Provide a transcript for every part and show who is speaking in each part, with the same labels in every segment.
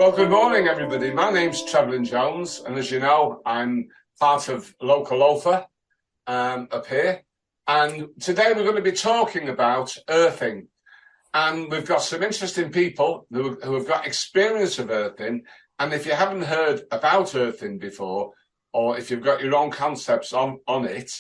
Speaker 1: Well, good morning, everybody. My name's Trevlin Jones, and as you know, I'm part of Local Loafer up here. And today we're going to be talking about earthing. And we've got some interesting people who have got experience of earthing. And if you haven't heard about earthing before, or if you've got your own concepts on it,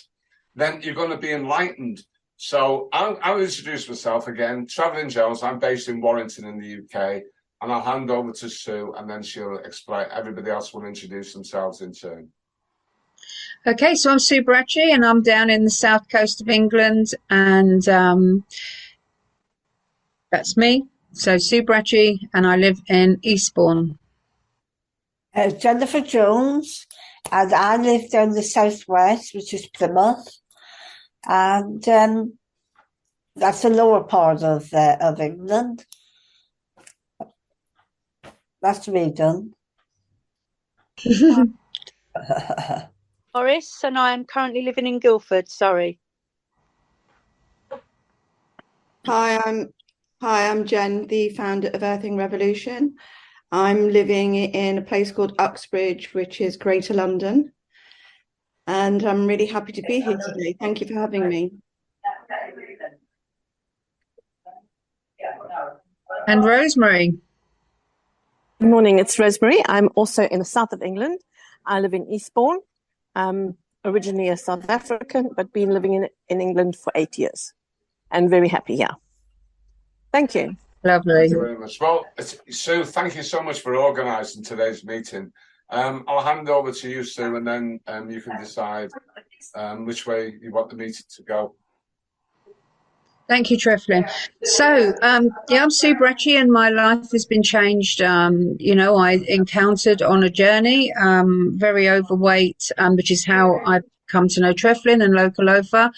Speaker 1: then you're going to be enlightened. So I'll introduce myself again. Trevlin Jones. I'm based in Warrington in the UK. And I'll hand over to Sue, and then she'll explain. Everybody else will introduce themselves in turn.
Speaker 2: Okay, so I'm Sue Bratchy, and I'm down in the south coast of England, and that's me. So Sue Bratchy, and I live in Eastbourne.
Speaker 3: Jennifer Jones, and I live down the southwest, which is Plymouth, and that's the lower part of England. That's me done.
Speaker 4: Morris, and I am currently living in Guildford, Surrey.
Speaker 5: Hi, I'm Jen, the founder of Earthing Revolution. I'm living in a place called Uxbridge, which is Greater London. And I'm really happy to be here today. Thank you for having me.
Speaker 2: And Rosemary.
Speaker 6: Good morning, it's Rosemary. I'm also in the south of England. I live in Eastbourne. Originally a South African, but been living in England for 8 years. And very happy here. Thank you.
Speaker 2: Lovely.
Speaker 1: Thank you very much. Well, Sue, thank you so much for organising today's meeting. I'll hand over to you, Sue, and then you can decide which way you want the meeting to go.
Speaker 2: Thank you, Treflin. So, I'm Sue Bratchy, and my life has been changed. I encountered on a journey, very overweight, which is how I've come to know Treflin and Local Loafer,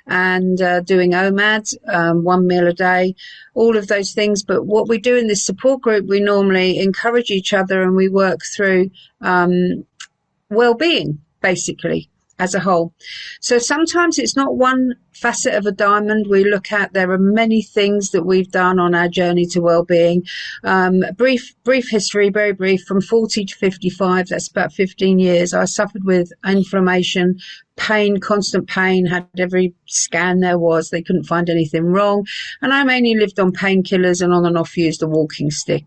Speaker 2: and doing OMAD, 1 meal a day, all of those things. But what we do in this support group, we normally encourage each other, and we work through well-being, basically, as a whole. So sometimes it's not one facet of a diamond we look at. There are many things that we've done on our journey to well-being. Brief history, very brief. From 40 to 55, that's about 15 years, I suffered with inflammation, pain, constant pain, had every scan there was. They couldn't find anything wrong. And I mainly lived on painkillers and on and off used a walking stick,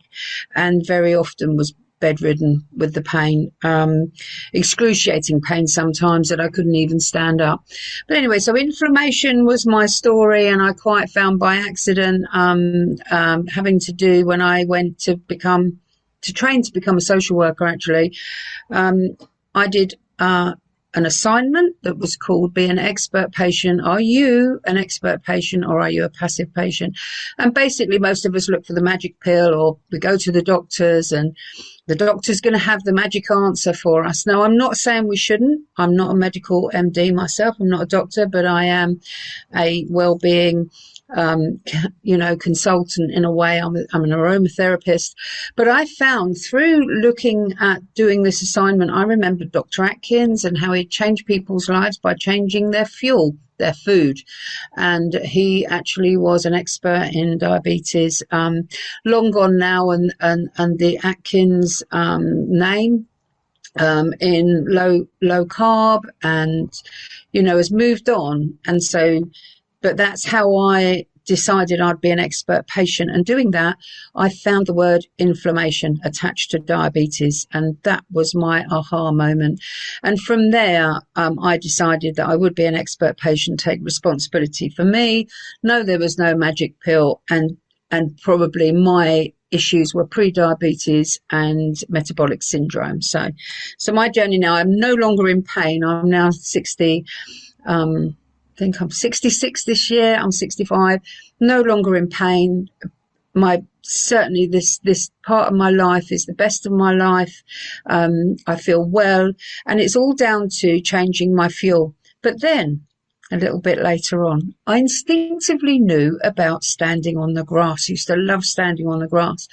Speaker 2: and very often was bedridden with the pain, excruciating pain sometimes that I couldn't even stand up. But anyway, so inflammation was my story, and I quite found by accident having to do when I went to train to become a social worker. Actually, I did an assignment that was called Be an Expert Patient. Are you an expert patient, or are you a passive patient? And basically most of us look for the magic pill, or we go to the doctors and the doctor's going to have the magic answer for us. Now, I'm not saying we shouldn't. I'm not a medical MD myself. I'm not a doctor, but I am a well-being consultant in a way. I'm an aromatherapist. But I found through looking at doing this assignment, I remembered Dr. Atkins and how he changed people's lives by changing their fuel, their food. And he actually was an expert in diabetes, long gone now, and the Atkins name in low carb, and has moved on. And so, but that's how I decided I'd be an expert patient. And doing that, I found the word inflammation attached to diabetes, and that was my aha moment. And from there, I decided that I would be an expert patient, take responsibility for me. No, there was no magic pill, and probably my issues were pre-diabetes and metabolic syndrome. So my journey now, I'm no longer in pain. I'm now 60. I think I'm 66 this year. I'm 65, no longer in pain. Certainly this part of my life is the best of my life. I feel well, and it's all down to changing my fuel. But then a little bit later on, I instinctively knew about standing on the grass. I used to love standing on the grass.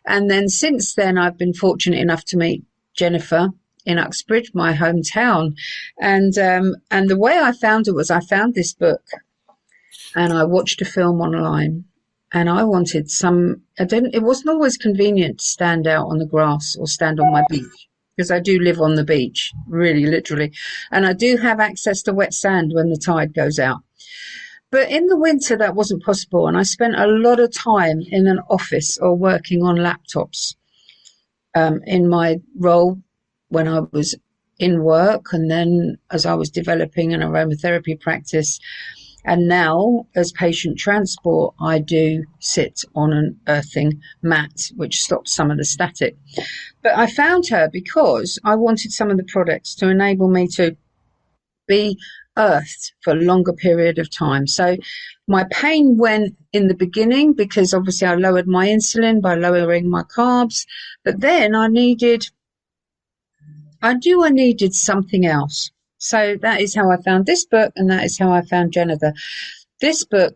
Speaker 2: And then since then, I've been fortunate enough to meet Jennifer in Uxbridge, my hometown. And the way I found it was I found this book and I watched a film online. and I wanted some. It wasn't always convenient to stand out on the grass or stand on my beach, because I do live on the beach, really, literally, and I do have access to wet sand when the tide goes out. But in the winter, that wasn't possible, and I spent a lot of time in an office or working on laptops in my role when I was in work, and then as I was developing an aromatherapy practice. And now, as patient transport, I do sit on an earthing mat, which stops some of the static. But I found her because I wanted some of the products to enable me to be earthed for a longer period of time. So my pain went in the beginning because obviously I lowered my insulin by lowering my carbs. But then I needed something else. So that is how I found this book, and that is how I found Jennifer. This book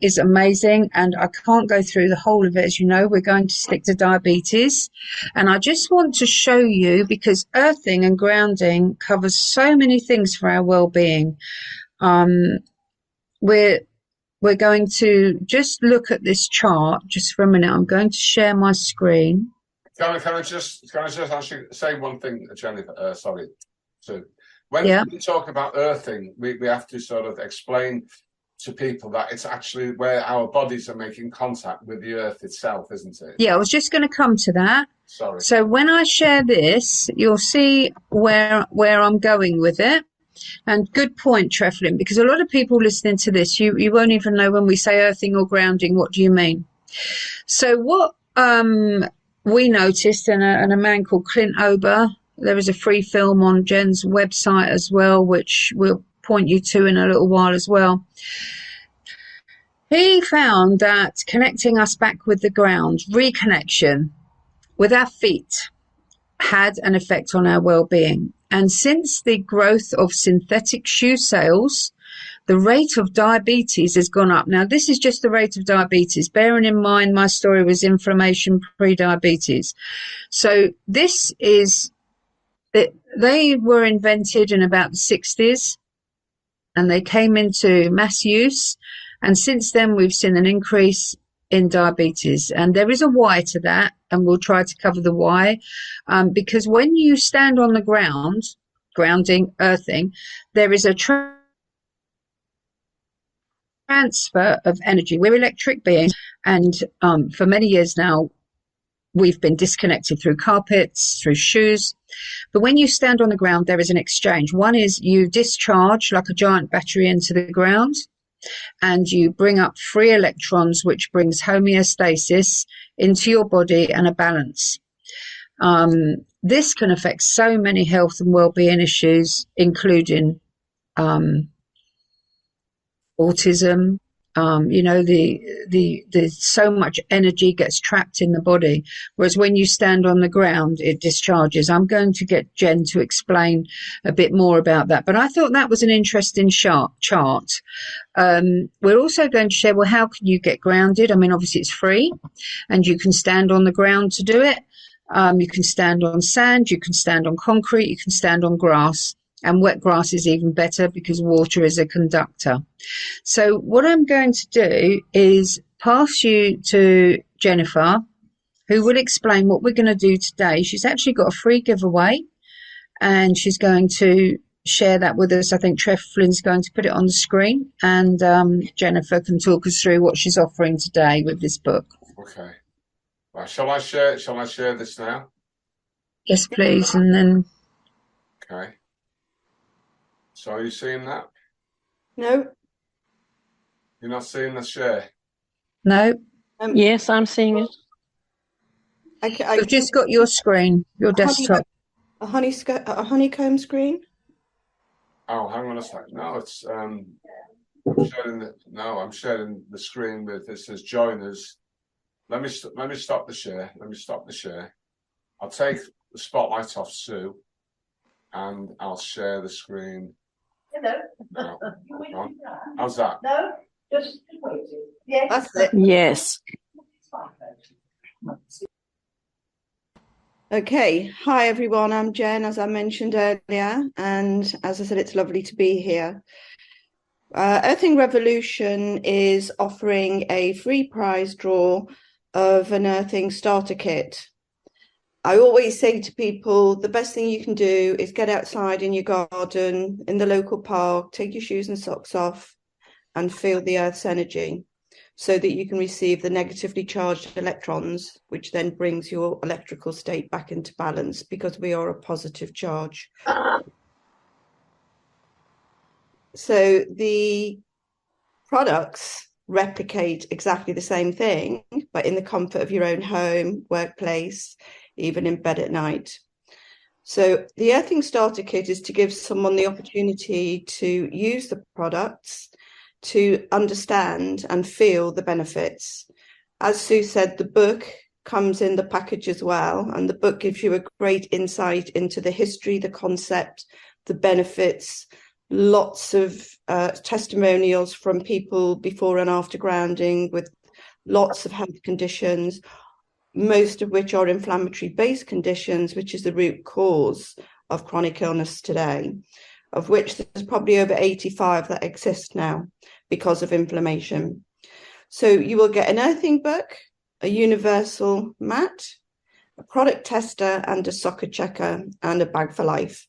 Speaker 2: is amazing, and I can't go through the whole of it. As you know, we're going to stick to diabetes. And I just want to show you, because earthing and grounding covers so many things for our well-being. We're going to just look at this chart just for a minute. I'm going to share my screen.
Speaker 1: Can I just actually say one thing, Jennifer? Sorry. So when we talk about earthing, we have to sort of explain to people that it's actually where our bodies are making contact with the earth itself, isn't it?
Speaker 2: Yeah, I was just going to come to that.
Speaker 1: Sorry.
Speaker 2: So when I share this, you'll see where I'm going with it. And good point, Treflin, because a lot of people listening to this, you won't even know when we say earthing or grounding, what do you mean? So what we noticed, and a man called Clint Ober, there is a free film on Jen's website as well, which we'll point you to in a little while as well. He found that connecting us back with the ground, reconnection with our feet, had an effect on our well-being. And since the growth of synthetic shoe sales, the rate of diabetes has gone up. Now, this is just the rate of diabetes, bearing in mind my story was inflammation pre-diabetes. So this is, they were invented in about the 60s, and they came into mass use. And since then, we've seen an increase in diabetes. And there is a why to that, and we'll try to cover the why. Because when you stand on the ground, grounding, earthing, there is a transfer of energy. We're electric beings, and for many years now, we've been disconnected through carpets, through shoes. But when you stand on the ground, there is an exchange. One is you discharge like a giant battery into the ground, and you bring up free electrons, which brings homeostasis into your body and a balance. This can affect so many health and well-being issues, including autism. The so much energy gets trapped in the body, whereas when you stand on the ground, it discharges. I'm going to get Jen to explain a bit more about that, but I thought that was an interesting chart. We're also going to share, well, how can you get grounded? I mean, obviously it's free, and you can stand on the ground to do it. You can stand on sand, you can stand on concrete, you can stand on grass. And wet grass is even better because water is a conductor. So what I'm going to do is pass you to Jennifer, who will explain what we're going to do today. She's actually got a free giveaway, and she's going to share that with us. I think Treflin's going to put it on the screen, and Jennifer can talk us through what she's offering today with this book.
Speaker 1: Okay. Well, shall I share this now?
Speaker 2: Yes, please. And then.
Speaker 1: Okay. So are you seeing that?
Speaker 5: No.
Speaker 1: You're not seeing the share?
Speaker 2: No.
Speaker 6: Yes, I'm seeing it.
Speaker 2: You've just got your screen, your desktop.
Speaker 5: A honeycomb screen?
Speaker 1: Oh, hang on a second. No, it's I'm sharing the screen with, it says join us. Let me stop the share. I'll take the spotlight off Sue, and I'll share the screen.
Speaker 7: Hello.
Speaker 1: No. How's that?
Speaker 7: No, just wait. Yes.
Speaker 5: That's it.
Speaker 6: Yes.
Speaker 5: Okay. Hi, everyone. I'm Jen, as I mentioned earlier. And as I said, it's lovely to be here. Earthing Revolution is offering a free prize draw of an earthing starter kit. I always say to people, the best thing you can do is get outside in your garden, in the local park, take your shoes and socks off and feel the Earth's energy so that you can receive the negatively charged electrons, which then brings your electrical state back into balance because we are a positive charge. So the products replicate exactly the same thing, but in the comfort of your own home, workplace, even in bed at night. So the Earthing Starter Kit is to give someone the opportunity to use the products, to understand and feel the benefits. As Sue said, the book comes in the package as well, and the book gives you a great insight into the history, the concept, the benefits, lots of testimonials from people before and after grounding with lots of health conditions, most of which are inflammatory-based conditions, which is the root cause of chronic illness today, of which there's probably over 85 that exist now because of inflammation. So you will get an earthing book, a universal mat, a product tester, and a socket checker, and a bag for life.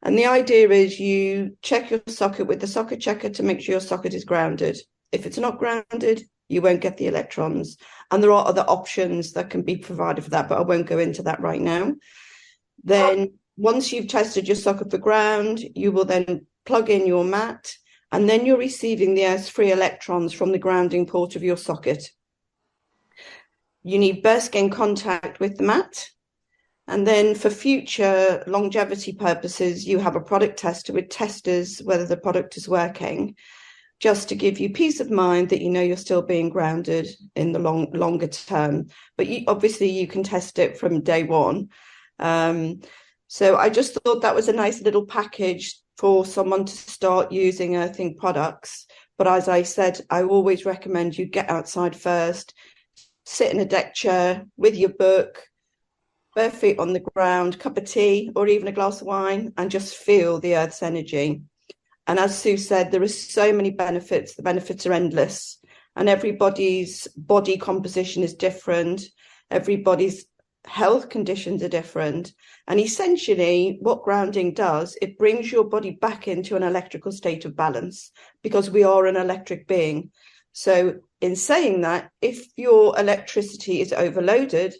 Speaker 5: And the idea is you check your socket with the socket checker to make sure your socket is grounded. If it's not grounded, you won't get the electrons. And there are other options that can be provided for that, but I won't go into that right now. Then once you've tested your socket for ground, you will then plug in your mat, and then you're receiving the Earth's free electrons from the grounding port of your socket. You need bare skin contact with the mat. And then for future longevity purposes, you have a product tester with testers whether the product is working, just to give you peace of mind that you know you're still being grounded in the longer term. But obviously you can test it from day one. So I just thought that was a nice little package for someone to start using earthing products. But as I said, I always recommend you get outside first, sit in a deck chair with your book, bare feet on the ground, cup of tea, or even a glass of wine, and just feel the Earth's energy. And as Sue said, there are so many benefits. The benefits are endless, and everybody's body composition is different. Everybody's health conditions are different. And essentially, what grounding does, it brings your body back into an electrical state of balance, because we are an electric being. So in saying that, if your electricity is overloaded,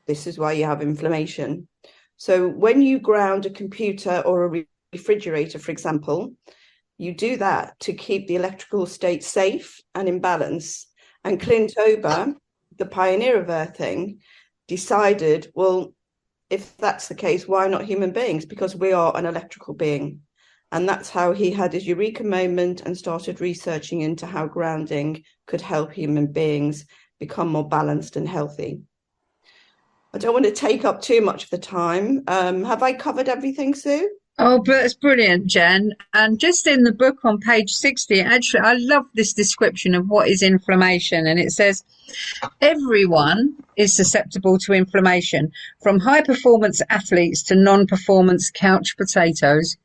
Speaker 5: this is why you have inflammation. So when you ground a computer or a refrigerator, for example, you do that to keep the electrical state safe and in balance. And Clint Ober, the pioneer of earthing, decided, well, if that's the case, why not human beings? Because we are an electrical being. And that's how he had his eureka moment and started researching into how grounding could help human beings become more balanced and healthy. I don't want to take up too much of the time. Have I covered everything, Sue?
Speaker 2: Oh, but it's brilliant, Jen. And just in the book on page 60, actually, I love this description of what is inflammation. And it says, everyone is susceptible to inflammation, from high-performance athletes to non-performance couch potatoes.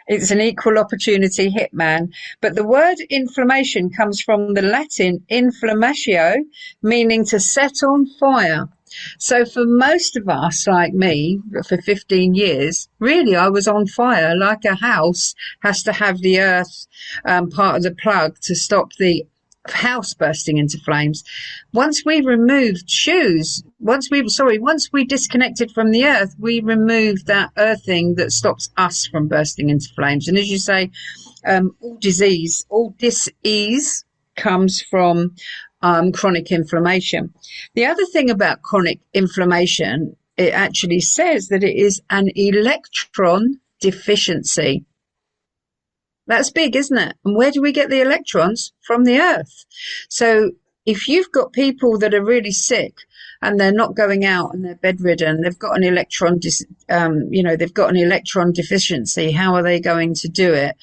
Speaker 2: It's an equal opportunity hitman. But the word inflammation comes from the Latin inflammatio, meaning to set on fire. So for most of us, like me, for 15 years, really I was on fire, like a house has to have the earth part of the plug to stop the house bursting into flames. Once we removed once we disconnected from the earth, we removed that earthing that stops us from bursting into flames. And as you say, all dis-ease comes from chronic inflammation. The other thing about chronic inflammation, it actually says that it is an electron deficiency. That's big, isn't it? And where do we get the electrons? From the earth. So if you've got people that are really sick and they're not going out and they're bedridden, they've got an electron, they've got an electron deficiency. How are they going to do it?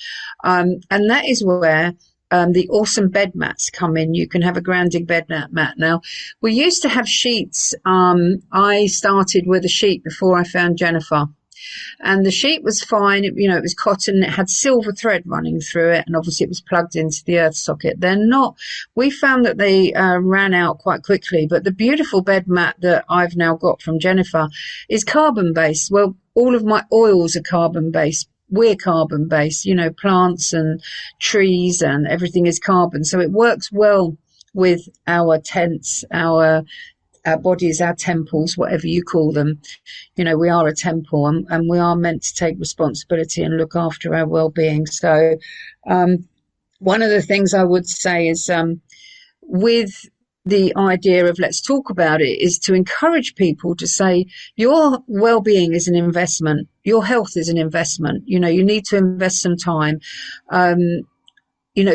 Speaker 2: And that is where the awesome bed mats come in. You can have a grounding bed mat. Now, we used to have sheets. I started with a sheet before I found Jennifer. and the sheet was fine. It was cotton. It had silver thread running through it, and obviously it was plugged into the earth socket. We found that they ran out quite quickly, but the beautiful bed mat that I've now got from Jennifer is carbon based. Well, all of my oils are carbon based. We're carbon based, plants and trees and everything is carbon. So it works well with our tents, our bodies, our temples, whatever you call them. We are a temple, and we are meant to take responsibility and look after our well-being. So one of the things I would say is with the idea of let's talk about it is to encourage people to say your well-being is an investment. Your health is an investment. You need to invest some time.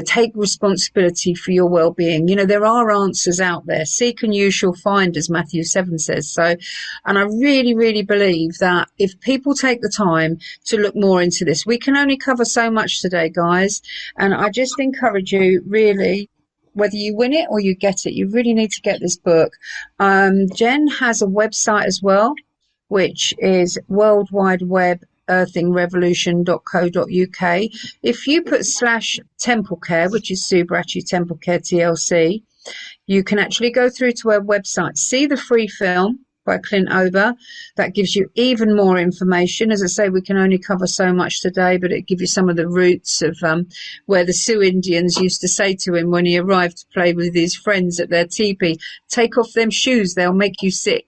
Speaker 2: Take responsibility for your well-being. There are answers out there. Seek and you shall find, as Matthew 7 says. So, and I really, really believe that if people take the time to look more into this, we can only cover so much today, guys. And I just encourage you, really, whether you win it or you get it, you really need to get this book. Jen has a website as well, which is World Wide Web earthingrevolution.co.uk. If you put /Temple Care, which is Sue Bracci Temple Care TLC, you can actually go through to our website, see the free film by Clint Ober. That gives you even more information. As I say, we can only cover so much today, but it gives you some of the roots of where the Sioux Indians used to say to him when he arrived to play with his friends at their teepee, take off them shoes, they'll make you sick.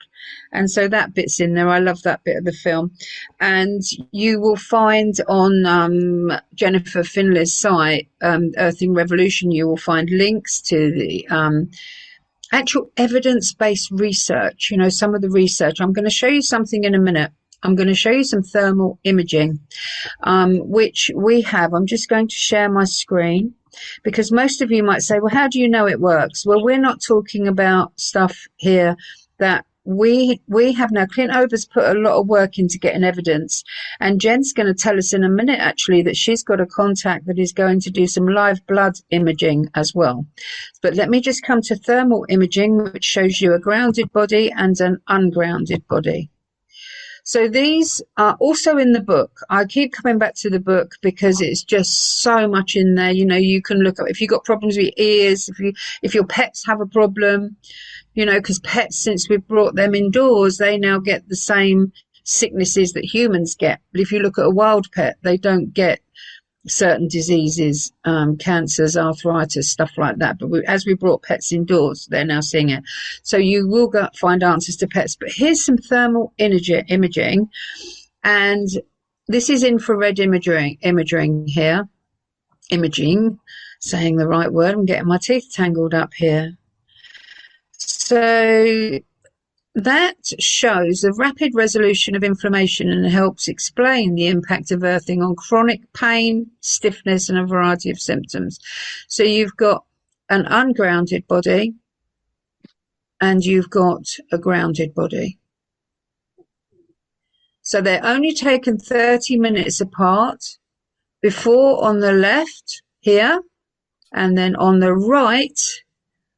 Speaker 2: And so that bit's in there. I love that bit of the film. And you will find on Jennifer Finley's site, Earthing Revolution, you will find links to the actual evidence-based research, some of the research. I'm going to show you something in a minute. I'm going to show you some thermal imaging, which we have. I'm just going to share my screen because most of you might say, well, how do you know it works? Well, we're not talking about stuff here that we have now. Clint Ober's put a lot of work into getting evidence, and Jen's going to tell us in a minute actually that she's got a contact that is going to do some live blood imaging as well. But let me just come to thermal imaging, which shows you a grounded body and an ungrounded body. So these are also in the book. I keep coming back to the book because it's just so much in there. You can look up if you've got problems with your ears, if your pets have a problem, because pets, since we've brought them indoors, they now get the same sicknesses that humans get. But if you look at a wild pet, they don't get certain diseases, cancers, arthritis, stuff like that. But as we brought pets indoors, they're now seeing it. So you will find answers to pets. But here's some thermal imaging. And this is infrared imaging here. Imaging, saying the right word. I'm getting my teeth tangled up here. So that shows the rapid resolution of inflammation and helps explain the impact of earthing on chronic pain, stiffness, and a variety of symptoms. So you've got an ungrounded body and you've got a grounded body. So they're only taken 30 minutes apart, before on the left here, and then on the right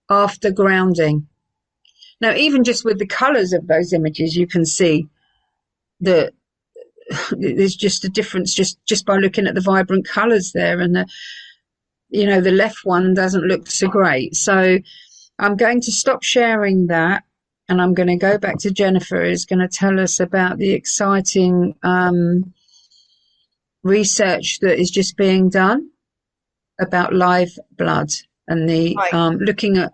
Speaker 2: after grounding. Now, even just with the colours of those images, you can see that there's just a difference just by looking at the vibrant colours there. And the left one doesn't look so great. So I'm going to stop sharing that, and I'm going to go back to Jennifer, who's going to tell us about the exciting research that is just being done about live blood and the looking at.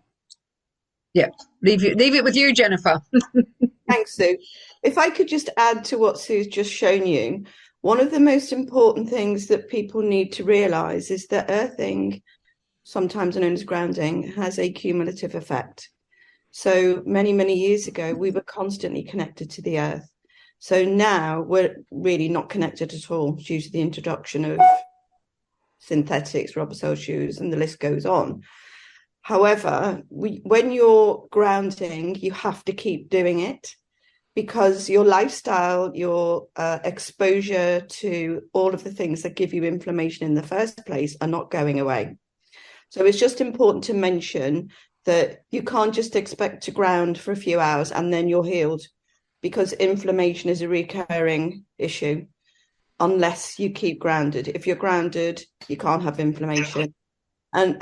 Speaker 2: Yeah, leave it with you, Jennifer.
Speaker 5: Thanks, Sue. If I could just add to what Sue's just shown you, one of the most important things that people need to realise is that earthing, sometimes known as grounding, has a cumulative effect. So many, many years ago, we were constantly connected to the earth. So now we're really not connected at all due to the introduction of synthetics, rubber sole shoes, and the list goes on. However, when you're grounding, you have to keep doing it because your lifestyle, your exposure to all of the things that give you inflammation in the first place are not going away. So it's just important to mention that you can't just expect to ground for a few hours and then you're healed. because inflammation is a recurring issue unless you keep grounded. If you're grounded, you can't have inflammation. And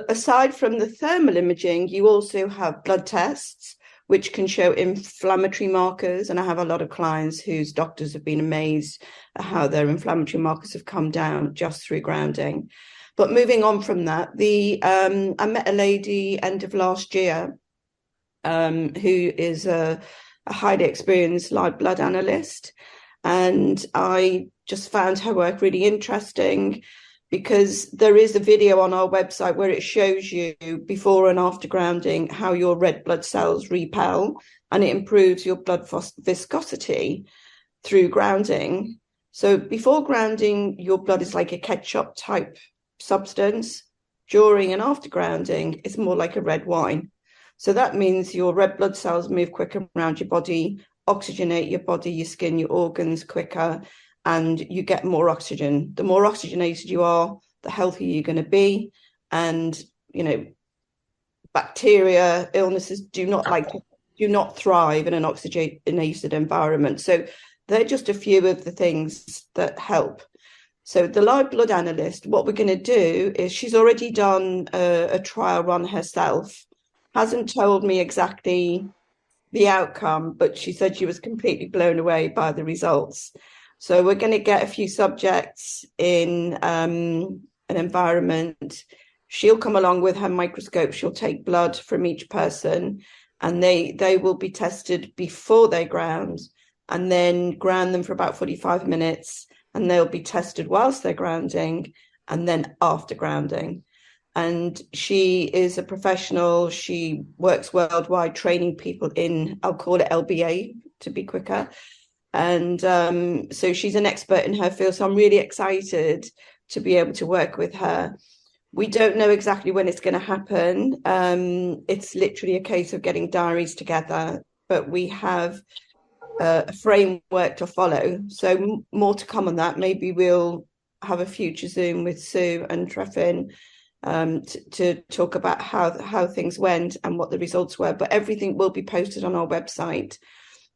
Speaker 5: aside from the thermal imaging, you also have blood tests, which can show inflammatory markers. And I have a lot of clients whose doctors have been amazed at how their inflammatory markers have come down just through grounding. But moving on from that, I met a lady end of last year who is a highly experienced live blood analyst. And I just found her work really interesting, because there is a video on our website where it shows you before and after grounding how your red blood cells repel, and it improves your blood viscosity through grounding. So before grounding, your blood is like a ketchup type substance. During and after grounding, it's more like a red wine. So that means your red blood cells move quicker around your body, oxygenate your body, your skin, your organs quicker, and you get more oxygen. The more oxygenated you are, the healthier you're going to be. And, bacteria, illnesses do not thrive in an oxygenated environment. So they're just a few of the things that help. So the live blood analyst, what we're going to do is, she's already done a trial run herself, hasn't told me exactly the outcome, but she said she was completely blown away by the results. So we're going to get a few subjects in an environment. She'll come along with her microscope. She'll take blood from each person, and they will be tested before they ground, and then ground them for about 45 minutes. And they'll be tested whilst they're grounding, and then after grounding. And she is a professional. She works worldwide training people in, I'll call it LBA to be quicker. And so she's an expert in her field. So I'm really excited to be able to work with her. We don't know exactly when it's going to happen. It's literally a case of getting diaries together, but we have a framework to follow. So more to come on that. Maybe we'll have a future Zoom with Sue and Treffin to talk about how things went and what the results were. But everything will be posted on our website.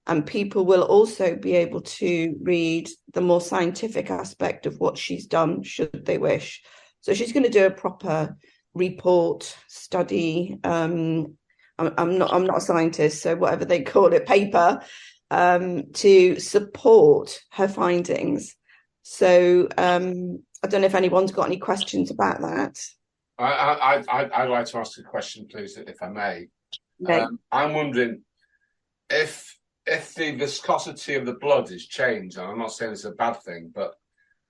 Speaker 5: And people will also be able to read the more scientific aspect of what she's done, should they wish. So she's going to do a proper report, study. I'm not a scientist, so whatever they call it, paper, to support her findings. So I don't know if anyone's got any questions about that.
Speaker 1: I'd like to ask a question, please, if I may.
Speaker 5: Okay.
Speaker 1: I'm wondering if the viscosity of the blood is changed, and I'm not saying it's a bad thing, but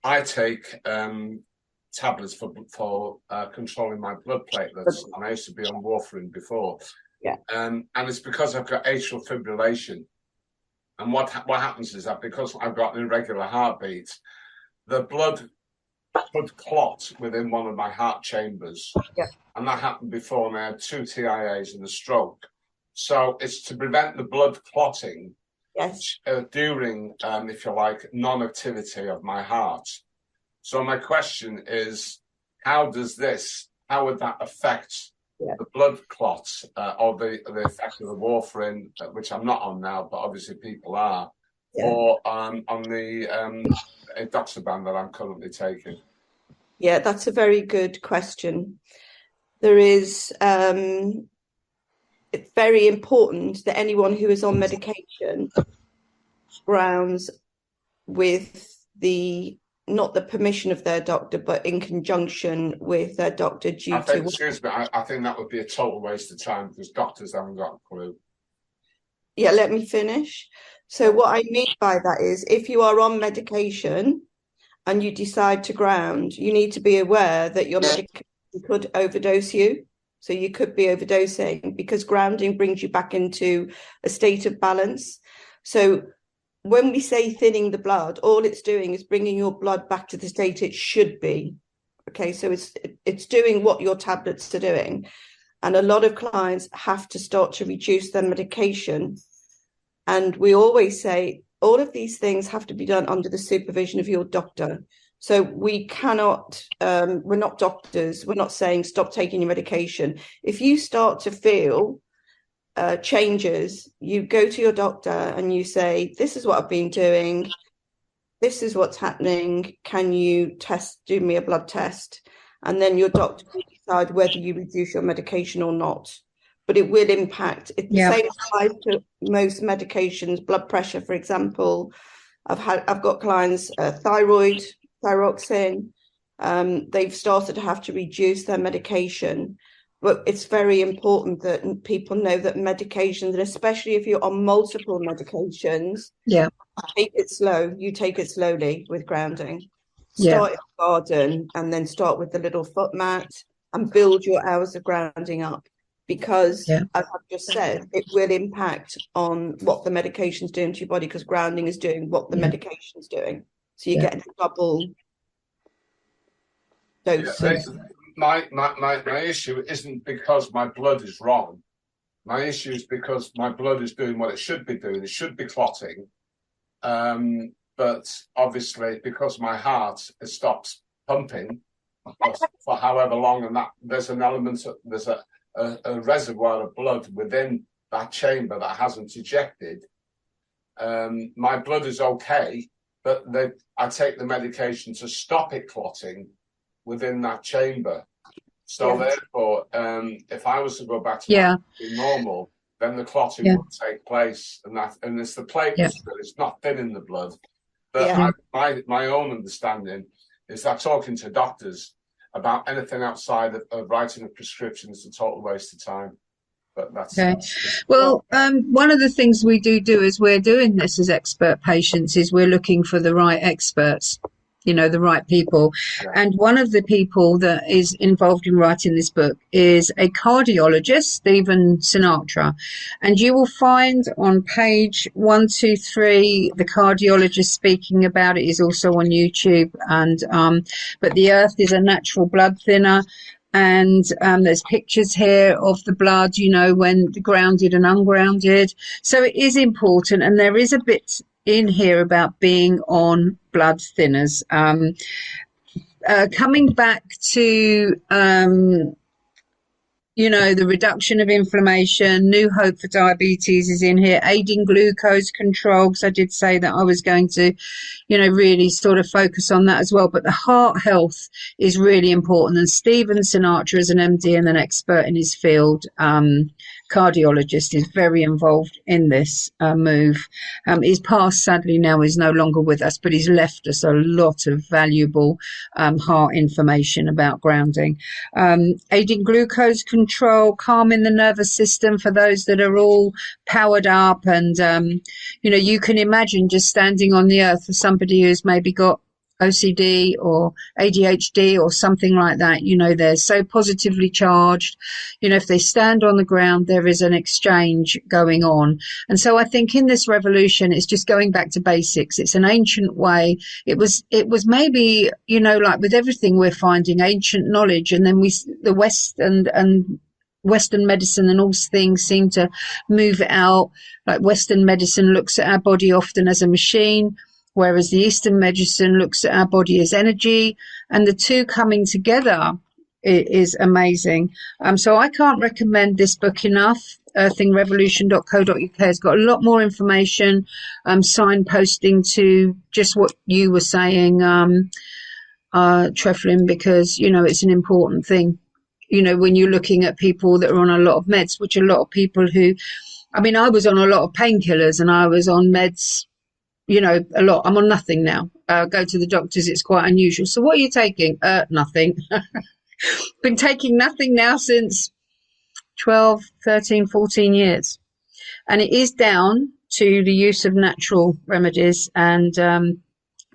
Speaker 1: I take tablets for controlling my blood platelets, and I used to be on warfarin before.
Speaker 5: Yeah.
Speaker 1: And it's because I've got atrial fibrillation. And what happens is that because I've got an irregular heartbeat, the blood could clot within one of my heart chambers.
Speaker 5: Yeah.
Speaker 1: And that happened before, and I had 2 TIAs and a stroke. So it's to prevent the blood clotting.
Speaker 5: Yes.
Speaker 1: During, if you like, non-activity of my heart. So my question is, how would that affect the blood clots or the effect of the warfarin, which I'm not on now, but obviously people are, or on the edoxaban that I'm currently taking?
Speaker 5: Yeah, that's a very good question. There is, it's very important that anyone who is on medication grounds with not the permission of their doctor, but in conjunction with their doctor
Speaker 1: Excuse me, I think that would be a total waste of time, because doctors haven't got a clue.
Speaker 5: Yeah, let me finish. So what I mean by that is, if you are on medication and you decide to ground, you need to be aware that your medication could overdose you. So you could be overdosing, because grounding brings you back into a state of balance. So when we say thinning the blood, all it's doing is bringing your blood back to the state it should be. Okay, so it's doing what your tablets are doing. And a lot of clients have to start to reduce their medication. And we always say all of these things have to be done under the supervision of your doctor. So we cannot, we're not doctors. We're not saying stop taking your medication. If you start to feel changes, you go to your doctor and you say, this is what I've been doing, this is what's happening, can you do me a blood test? And then your doctor will decide whether you reduce your medication or not. But it will impact. It's the same applies to most medications, blood pressure, for example. I've got clients, thyroxine, they've started to have to reduce their medication. But it's very important that people know that medications, and especially if you're on multiple medications, take it slow. You take it slowly with grounding. Start in the garden and then start with the little foot mat and build your hours of grounding up. Because, as I've just said, it will impact on what the medication's doing to your body, because grounding is doing what the medication's doing. So you get a double dose.
Speaker 1: My issue isn't because my blood is wrong. My issue is because my blood is doing what it should be doing. It should be clotting. But obviously, because my heart has stopped pumping for however long, and that there's an element of, there's a reservoir of blood within that chamber that hasn't ejected. My blood is okay, but I take the medication to stop it clotting within that chamber. So therefore, if I was to go back to normal, then the clotting would take place, and it's the platelets that it's not thinning the blood. But my own understanding is that talking to doctors about anything outside of writing a prescription is a total waste of time. But that's
Speaker 2: well, one of the things we do as we're doing this as expert patients is we're looking for the right experts, you know, the right people. And one of the people that is involved in writing this book is a cardiologist, Stephen Sinatra. And you will find on page 123, the cardiologist speaking about it is also on YouTube. And but the earth is a natural blood thinner. And there's pictures here of the blood, you know, when grounded and ungrounded. So it is important. And there is a bit in here about being on blood thinners. Coming back to, you know, the reduction of inflammation, new hope for diabetes is in here, aiding glucose control, because I did say that I was going to, you know, really sort of focus on that as well. But the heart health is really important. And Stephen Sinatra is an MD and an expert in his field. Cardiologist is very involved in this move. His past, sadly, now is no longer with us, but he's left us a lot of valuable heart information about grounding. Aiding glucose control, calming the nervous system for those that are all powered up. And, you know, you can imagine just standing on the earth for somebody who's maybe got OCD or ADHD or something like that, you know, they're so positively charged. You know, if they stand on the ground, there is an exchange going on. And so I think in this revolution, it's just going back to basics. It's an ancient way. It was maybe, you know, like with everything we're finding ancient knowledge, and then the West and Western medicine and all things seem to move it out. Like Western medicine looks at our body often as a machine, whereas the Eastern medicine looks at our body as energy, and the two coming together is amazing. So I can't recommend this book enough. earthingrevolution.co.uk has got a lot more information, signposting to just what you were saying, Treflin, because, you know, it's an important thing. You know, when you're looking at people that are on a lot of meds, which a lot of people who, I mean, I was on a lot of painkillers and I was on meds, you know, a lot. I'm on nothing now. Go to the doctors, it's quite unusual. So what are you taking? Nothing. Been taking nothing now since 12, 13, 14 years. And it is down to the use of natural remedies and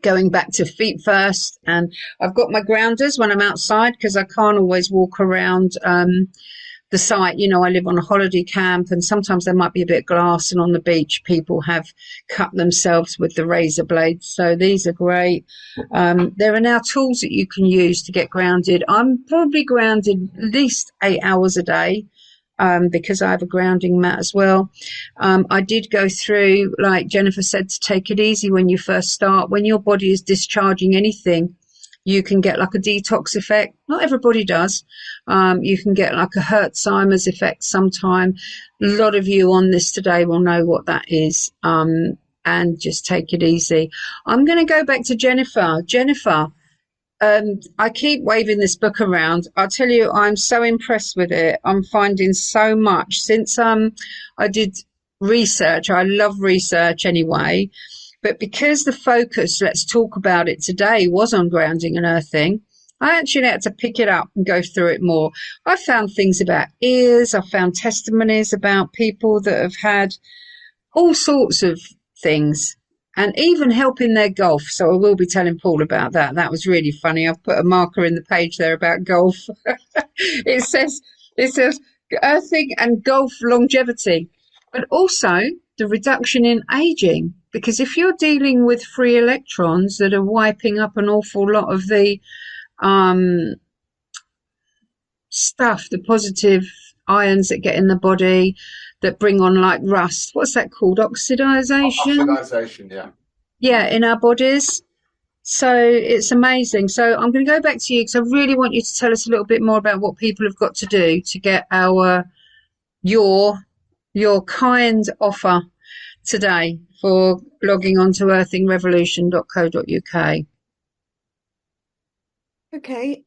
Speaker 2: going back to feet first. And I've got my grounders when I'm outside because I can't always walk around the site. You know, I live on a holiday camp and sometimes there might be a bit of glass, and on the beach people have cut themselves with the razor blades. So these are great. There are now tools that you can use to get grounded. I'm probably grounded at least 8 hours a day because I have a grounding mat as well. I did go through, like Jennifer said, to take it easy when you first start. When your body is discharging anything, You can get like a detox effect. Not everybody does. You can get like a Hertzheimer's effect sometime. A lot of you on this today will know what that is. And just take it easy. I'm going to go back to Jennifer. Jennifer, I keep waving this book around. I'll tell you, I'm so impressed with it. I'm finding so much since I did research. I love research anyway. But because the focus, let's talk about it today, was on grounding and earthing, I actually had to pick it up and go through it more. I found things about ears. I found testimonies about people that have had all sorts of things and even helping their golf. So I will be telling Paul about that. That was really funny. I've put a marker in the page there about golf. It says earthing and golf longevity, but also the reduction in aging. Because if you're dealing with free electrons that are wiping up an awful lot of the stuff, the positive ions that get in the body that bring on like rust, what's that called? Oxidization?
Speaker 1: Oxidization, yeah.
Speaker 2: Yeah, in our bodies. So it's amazing. So I'm going to go back to you because I really want you to tell us a little bit more about what people have got to do to get your kind offer today for logging on to earthingrevolution.co.uk.
Speaker 5: Okay.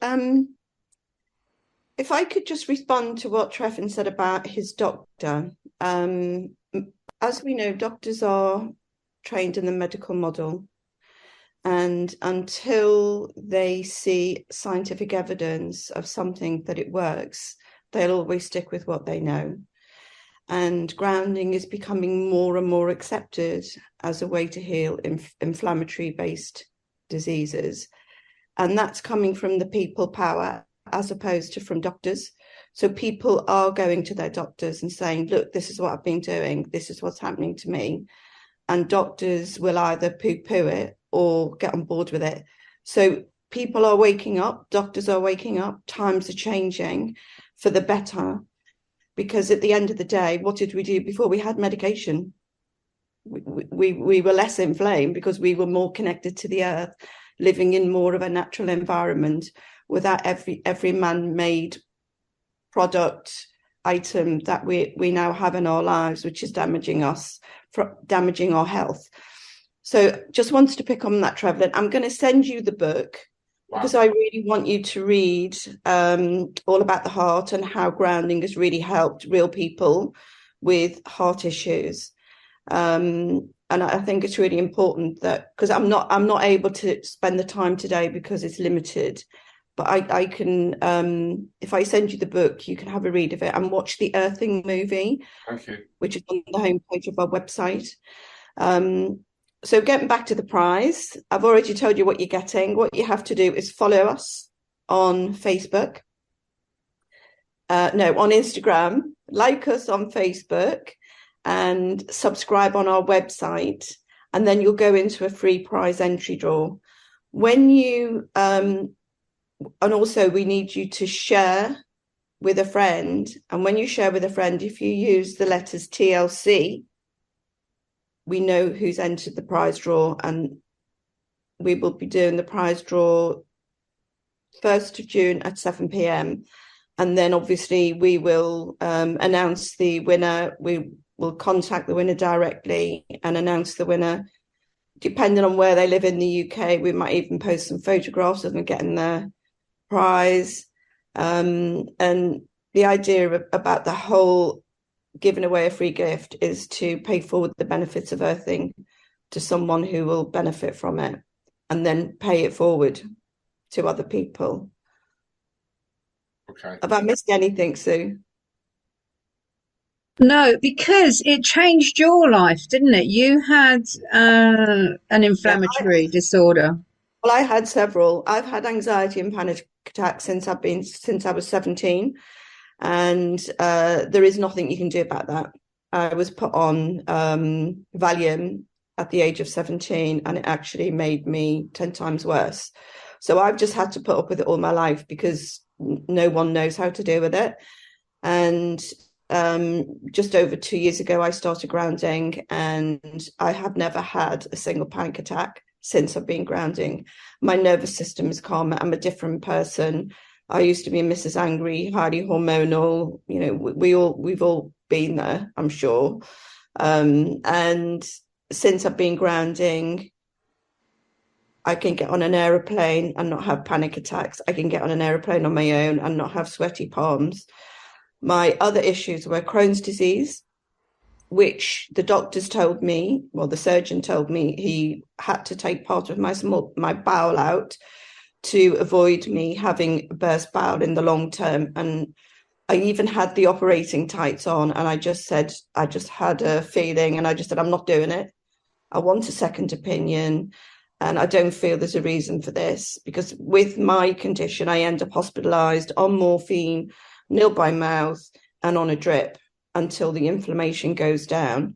Speaker 5: If I could just respond to what Trevin said about his doctor. As we know, doctors are trained in the medical model. And until they see scientific evidence of something that it works, they'll always stick with what they know. And grounding is becoming more and more accepted as a way to heal inflammatory-based diseases. And that's coming from the people power as opposed to from doctors. So people are going to their doctors and saying, look, this is what I've been doing. This is what's happening to me. And doctors will either poo-poo it or get on board with it. So people are waking up, doctors are waking up, times are changing for the better. Because at the end of the day, what did we do before we had medication? We were less inflamed because we were more connected to the earth, living in more of a natural environment without every man-made product item that we now have in our lives, which is damaging us, damaging our health. So just wanted to pick on that, Trevor. I'm going to send you the book. Wow. Because I really want you to read all about the heart and how grounding has really helped real people with heart issues. And I think it's really important that, because I'm not able to spend the time today because it's limited, but I can, if I send you the book, you can have a read of it and watch the Earthing movie, which is on the homepage of our website. So getting back to the prize, I've already told you what you're getting. What you have to do is follow us on Facebook. On Instagram, like us on Facebook and subscribe on our website. And then you'll go into a free prize entry draw. When you, and also we need you to share with a friend. And when you share with a friend, if you use the letters TLC, we know who's entered the prize draw, and we will be doing the prize draw 1st of June at 7 p.m. And then obviously we will announce the winner. We will contact the winner directly and announce the winner. Depending on where they live in the UK, we might even post some photographs of them getting their prize. And the idea about the whole giving away a free gift is to pay forward the benefits of earthing to someone who will benefit from it and then pay it forward to other people.
Speaker 1: Okay.
Speaker 5: Have I missed anything, Sue?
Speaker 2: No, because it changed your life, didn't it? You had an inflammatory disorder.
Speaker 5: Well, I had several. I've had anxiety and panic attacks since I was 17. And there is nothing you can do about that. I was put on Valium at the age of 17, and it actually made me 10 times worse. So I've just had to put up with it all my life because no one knows how to deal with it. And just over 2 years ago, I started grounding, and I have never had a single panic attack since I've been grounding. My nervous system is calmer. I'm a different person. I used to be Mrs. Angry, highly hormonal. You know, we've all been there, I'm sure. And since I've been grounding, I can get on an aeroplane and not have panic attacks. I can get on an aeroplane on my own and not have sweaty palms. My other issues were Crohn's disease, which the doctors told me, well, the surgeon told me he had to take part of my bowel out to avoid me having burst bowel in the long term. And I even had the operating tights on, and I just said, I just had a feeling, and I just said, I'm not doing it. I want a second opinion, and I don't feel there's a reason for this, because with my condition, I end up hospitalized on morphine, nil by mouth, and on a drip until the inflammation goes down.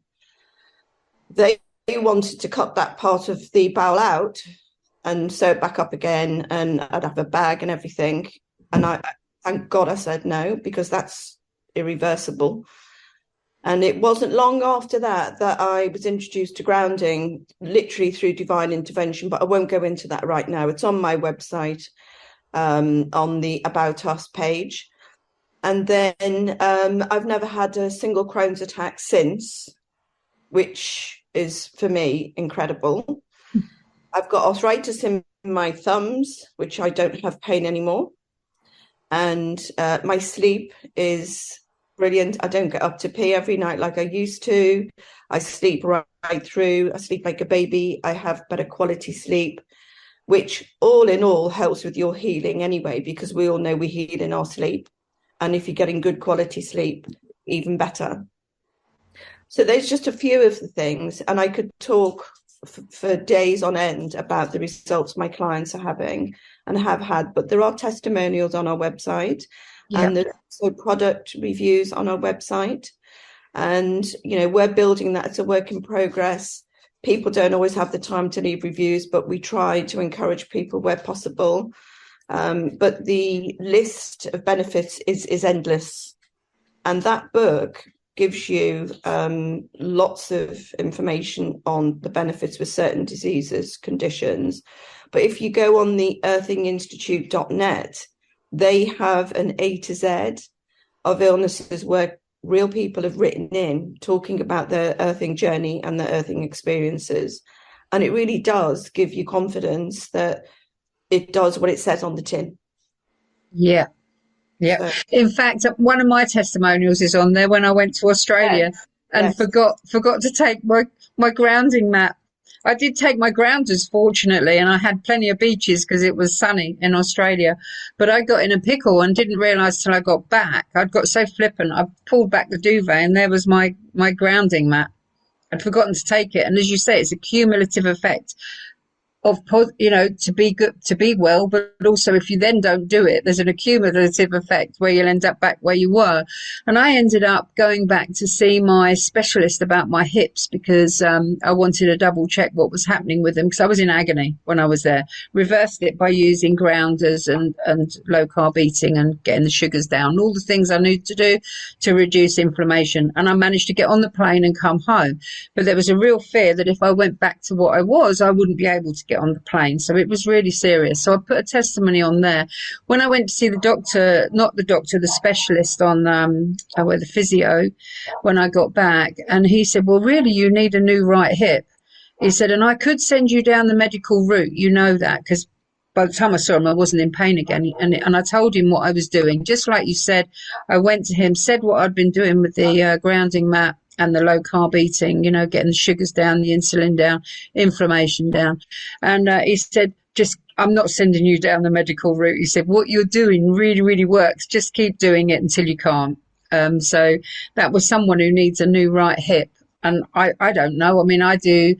Speaker 5: They wanted to cut that part of the bowel out and sew it back up again, and I'd have a bag and everything. And I thank God I said no, because that's irreversible. And it wasn't long after that I was introduced to grounding, literally through divine intervention, but I won't go into that right now. It's on my website, on the About Us page. And then I've never had a single Crohn's attack since, which is, for me, incredible. I've got arthritis in my thumbs, which I don't have pain anymore. And my sleep is brilliant. I don't get up to pee every night like I used to. I sleep right through. I sleep like a baby. I have better quality sleep, which all in all helps with your healing anyway, because we all know we heal in our sleep. And if you're getting good quality sleep, even better. So there's just a few of the things, and I could talk for days on end about the results my clients are having and have had, but there are testimonials on our website. Yep. And there's also product reviews on our website. And, you know, we're building that. It's a work in progress. People don't always have the time to leave reviews, but we try to encourage people where possible. But the list of benefits is endless. And that book gives you lots of information on the benefits with certain diseases, conditions. But if you go on the earthinginstitute.net, they have an A to Z of illnesses where real people have written in talking about their earthing journey and their earthing experiences. And it really does give you confidence that it does what it says on the tin.
Speaker 2: Yeah. Yeah. So, in fact, one of my testimonials is on there when I went to Australia and forgot to take my grounding mat. I did take my grounders, fortunately, and I had plenty of beaches because it was sunny in Australia. But I got in a pickle and didn't realise till I got back. I'd got so flippant. I pulled back the duvet and there was my grounding mat. I'd forgotten to take it. And as you say, it's a cumulative effect of, you know, to be good, to be well, but also if you then don't do it, there's an accumulative effect where you'll end up back where you were. And I ended up going back to see my specialist about my hips because I wanted to double check what was happening with them, because I was in agony when I was there. Reversed it by using grounders and low carb eating and getting the sugars down, all the things I need to do to reduce inflammation. And I managed to get on the plane and come home. But there was a real fear that if I went back to what I was, I wouldn't be able to get on the plane. So it was really serious. So I put a testimony on there. When I went to see the doctor, not the doctor, the specialist on the physio, when I got back, and he said, well, really, you need a new right hip. He said, and I could send you down the medical route. You know that, because by the time I saw him, I wasn't in pain again. And I told him what I was doing. Just like you said, I went to him, said what I'd been doing with the grounding mat and the low carb eating, you know, getting the sugars down, the insulin down, inflammation down. And he said, I'm not sending you down the medical route. He said, what you're doing really, really works. Just keep doing it until you can't. So that was someone who needs a new right hip. And I don't know. I mean, I do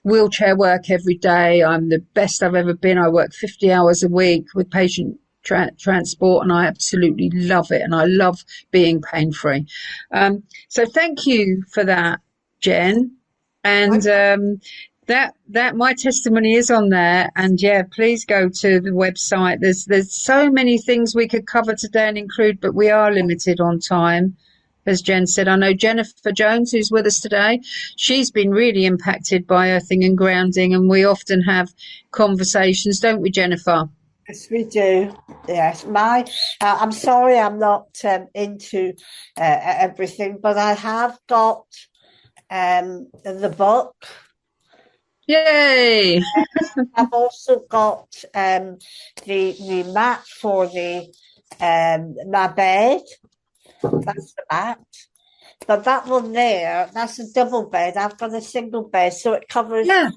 Speaker 2: wheelchair work every day. I'm the best I've ever been. I work 50 hours a week with patient transport, and I absolutely love it, and I love being pain-free. So thank you for that, Jen. And that my testimony is on there, and yeah, please go to the website. There's so many things we could cover today and include, but we are limited on time. as Jen said. I know Jennifer Jones, who's with us today, she's been really impacted by earthing and grounding, and we often have conversations, don't we, Jennifer?
Speaker 3: Yes, we do. Yes, I'm sorry, I'm not into everything, but I have got the book.
Speaker 2: Yay!
Speaker 3: I've also got the mat for the my bed. That's the mat. But that one there, that's a double bed. I've got a single bed, so it covers
Speaker 2: Yeah,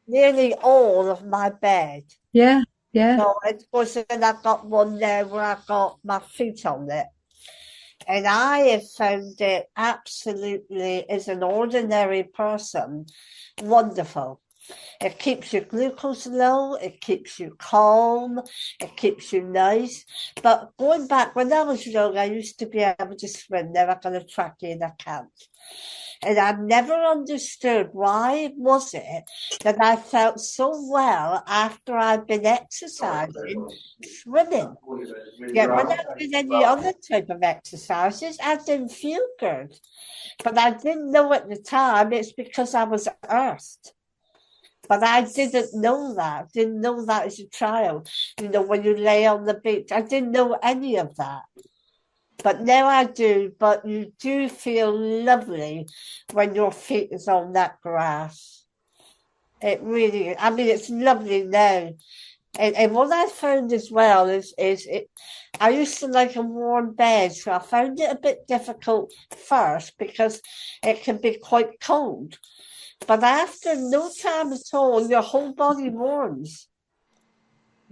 Speaker 3: nearly all of my bed.
Speaker 2: yeah, yeah.
Speaker 3: So of course, then I've got one there where I've got my feet on it. And I have found it absolutely, as an ordinary person, wonderful. It keeps your glucose low, it keeps you calm, it keeps you nice. But going back, when I was young, I used to be able to swim. Now I've got a trachea and I can't. And I never understood why was it that I felt so well after I'd been exercising, swimming. Yet when I did any other type of exercises, I didn't feel good. But I didn't know at the time it's because I was earthed. But I didn't know that. Didn't know that as a child. You know, when you lay on the beach, I didn't know any of that. But now I do. But you do feel lovely when your feet is on that grass. It really, I mean, it's lovely now. And what I found as well is it. I used to like a warm bed, so I found it a bit difficult first because it can be quite cold. But after no time at all, your whole body warms.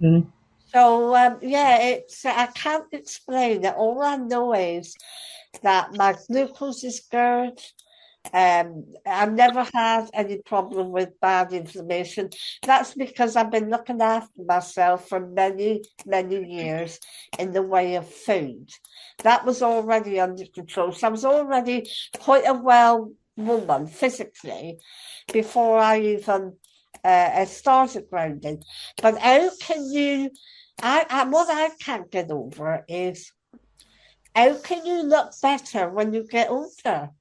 Speaker 2: Mm.
Speaker 3: So yeah, it's I can't explain it. All I know is that my glucose is good. I've never had any problem with bad inflammation. That's because I've been looking after myself for many, many years in the way of food. That was already under control. So I was already quite a well woman physically before I even started grounding. But how can you? What I can't get over is how can you look better when you get older?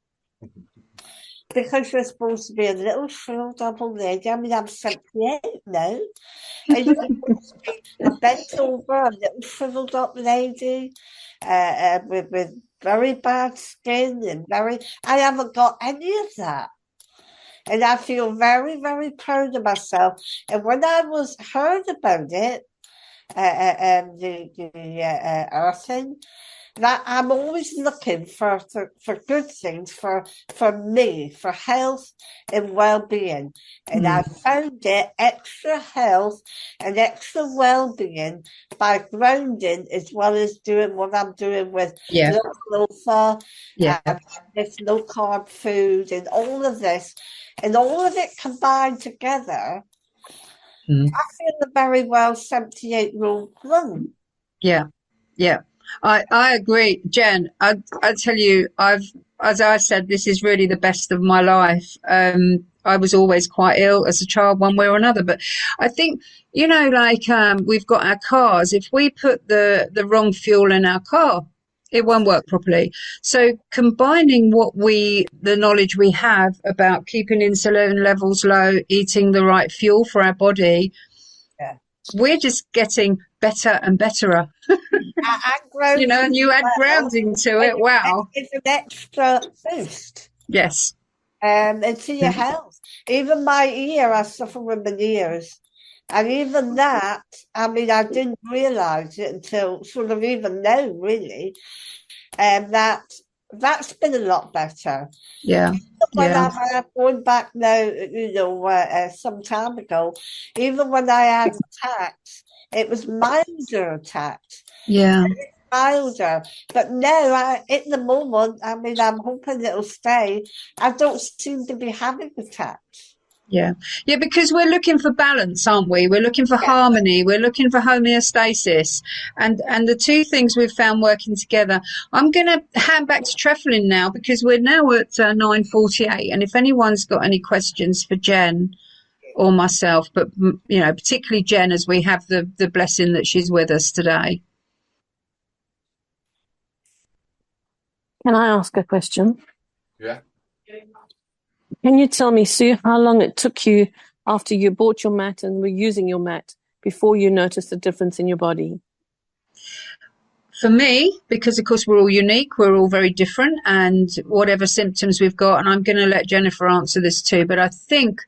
Speaker 3: Because you're supposed to be a little shriveled up old lady. I mean, I'm 78 now. And you're supposed to be a bent over, a little shriveled up lady with very bad skin and I haven't got any of that. And I feel very, very proud of myself. And when I was heard about it, the earthing, that I'm always looking for good things for me, for health and well-being. And I found it extra health and extra well-being by grounding as well as doing what I'm doing with low this low-carb food and all of this. And all of it combined together, I feel a very well 78-year-old woman.
Speaker 2: Yeah, yeah. I agree, Jen. I tell you, as I said, this is really the best of my life. I was always quite ill as a child, one way or another. But I think, you know, like we've got our cars. If we put the wrong fuel in our car, it won't work properly. So combining the knowledge we have about keeping insulin levels low, eating the right fuel for our body, we're just getting better and betterer. You know, and you add grounding to it. Wow.
Speaker 3: It's an extra boost.
Speaker 2: Yes.
Speaker 3: And to your health. Even my ear, I suffer with my ears. And even that, I mean, I didn't realise it until sort of even now, really. And that's been a lot better.
Speaker 2: Yeah.
Speaker 3: When I'm going back now, you know, some time ago, even when I had attacks, it was milder attacks.
Speaker 2: Yeah.
Speaker 3: Milder. But now, at the moment, I mean, I'm hoping it'll stay. I don't seem to be having attacks.
Speaker 2: Yeah. Yeah, because we're looking for balance, aren't we? We're looking for harmony. We're looking for homeostasis. And the two things we've found working together. I'm going to hand back to Treflin now because we're now at 9:48. And if anyone's got any questions for Jen or myself, but, you know, particularly Jen, as we have the blessing that she's with us today.
Speaker 6: Can I ask a question?
Speaker 1: Yeah.
Speaker 6: Can you tell me, Sue, how long it took you after you bought your mat and were using your mat before you noticed a difference in your body?
Speaker 2: For me, because of course we're all unique, we're all very different, and whatever symptoms we've got, and I'm going to let Jennifer answer this too, but I think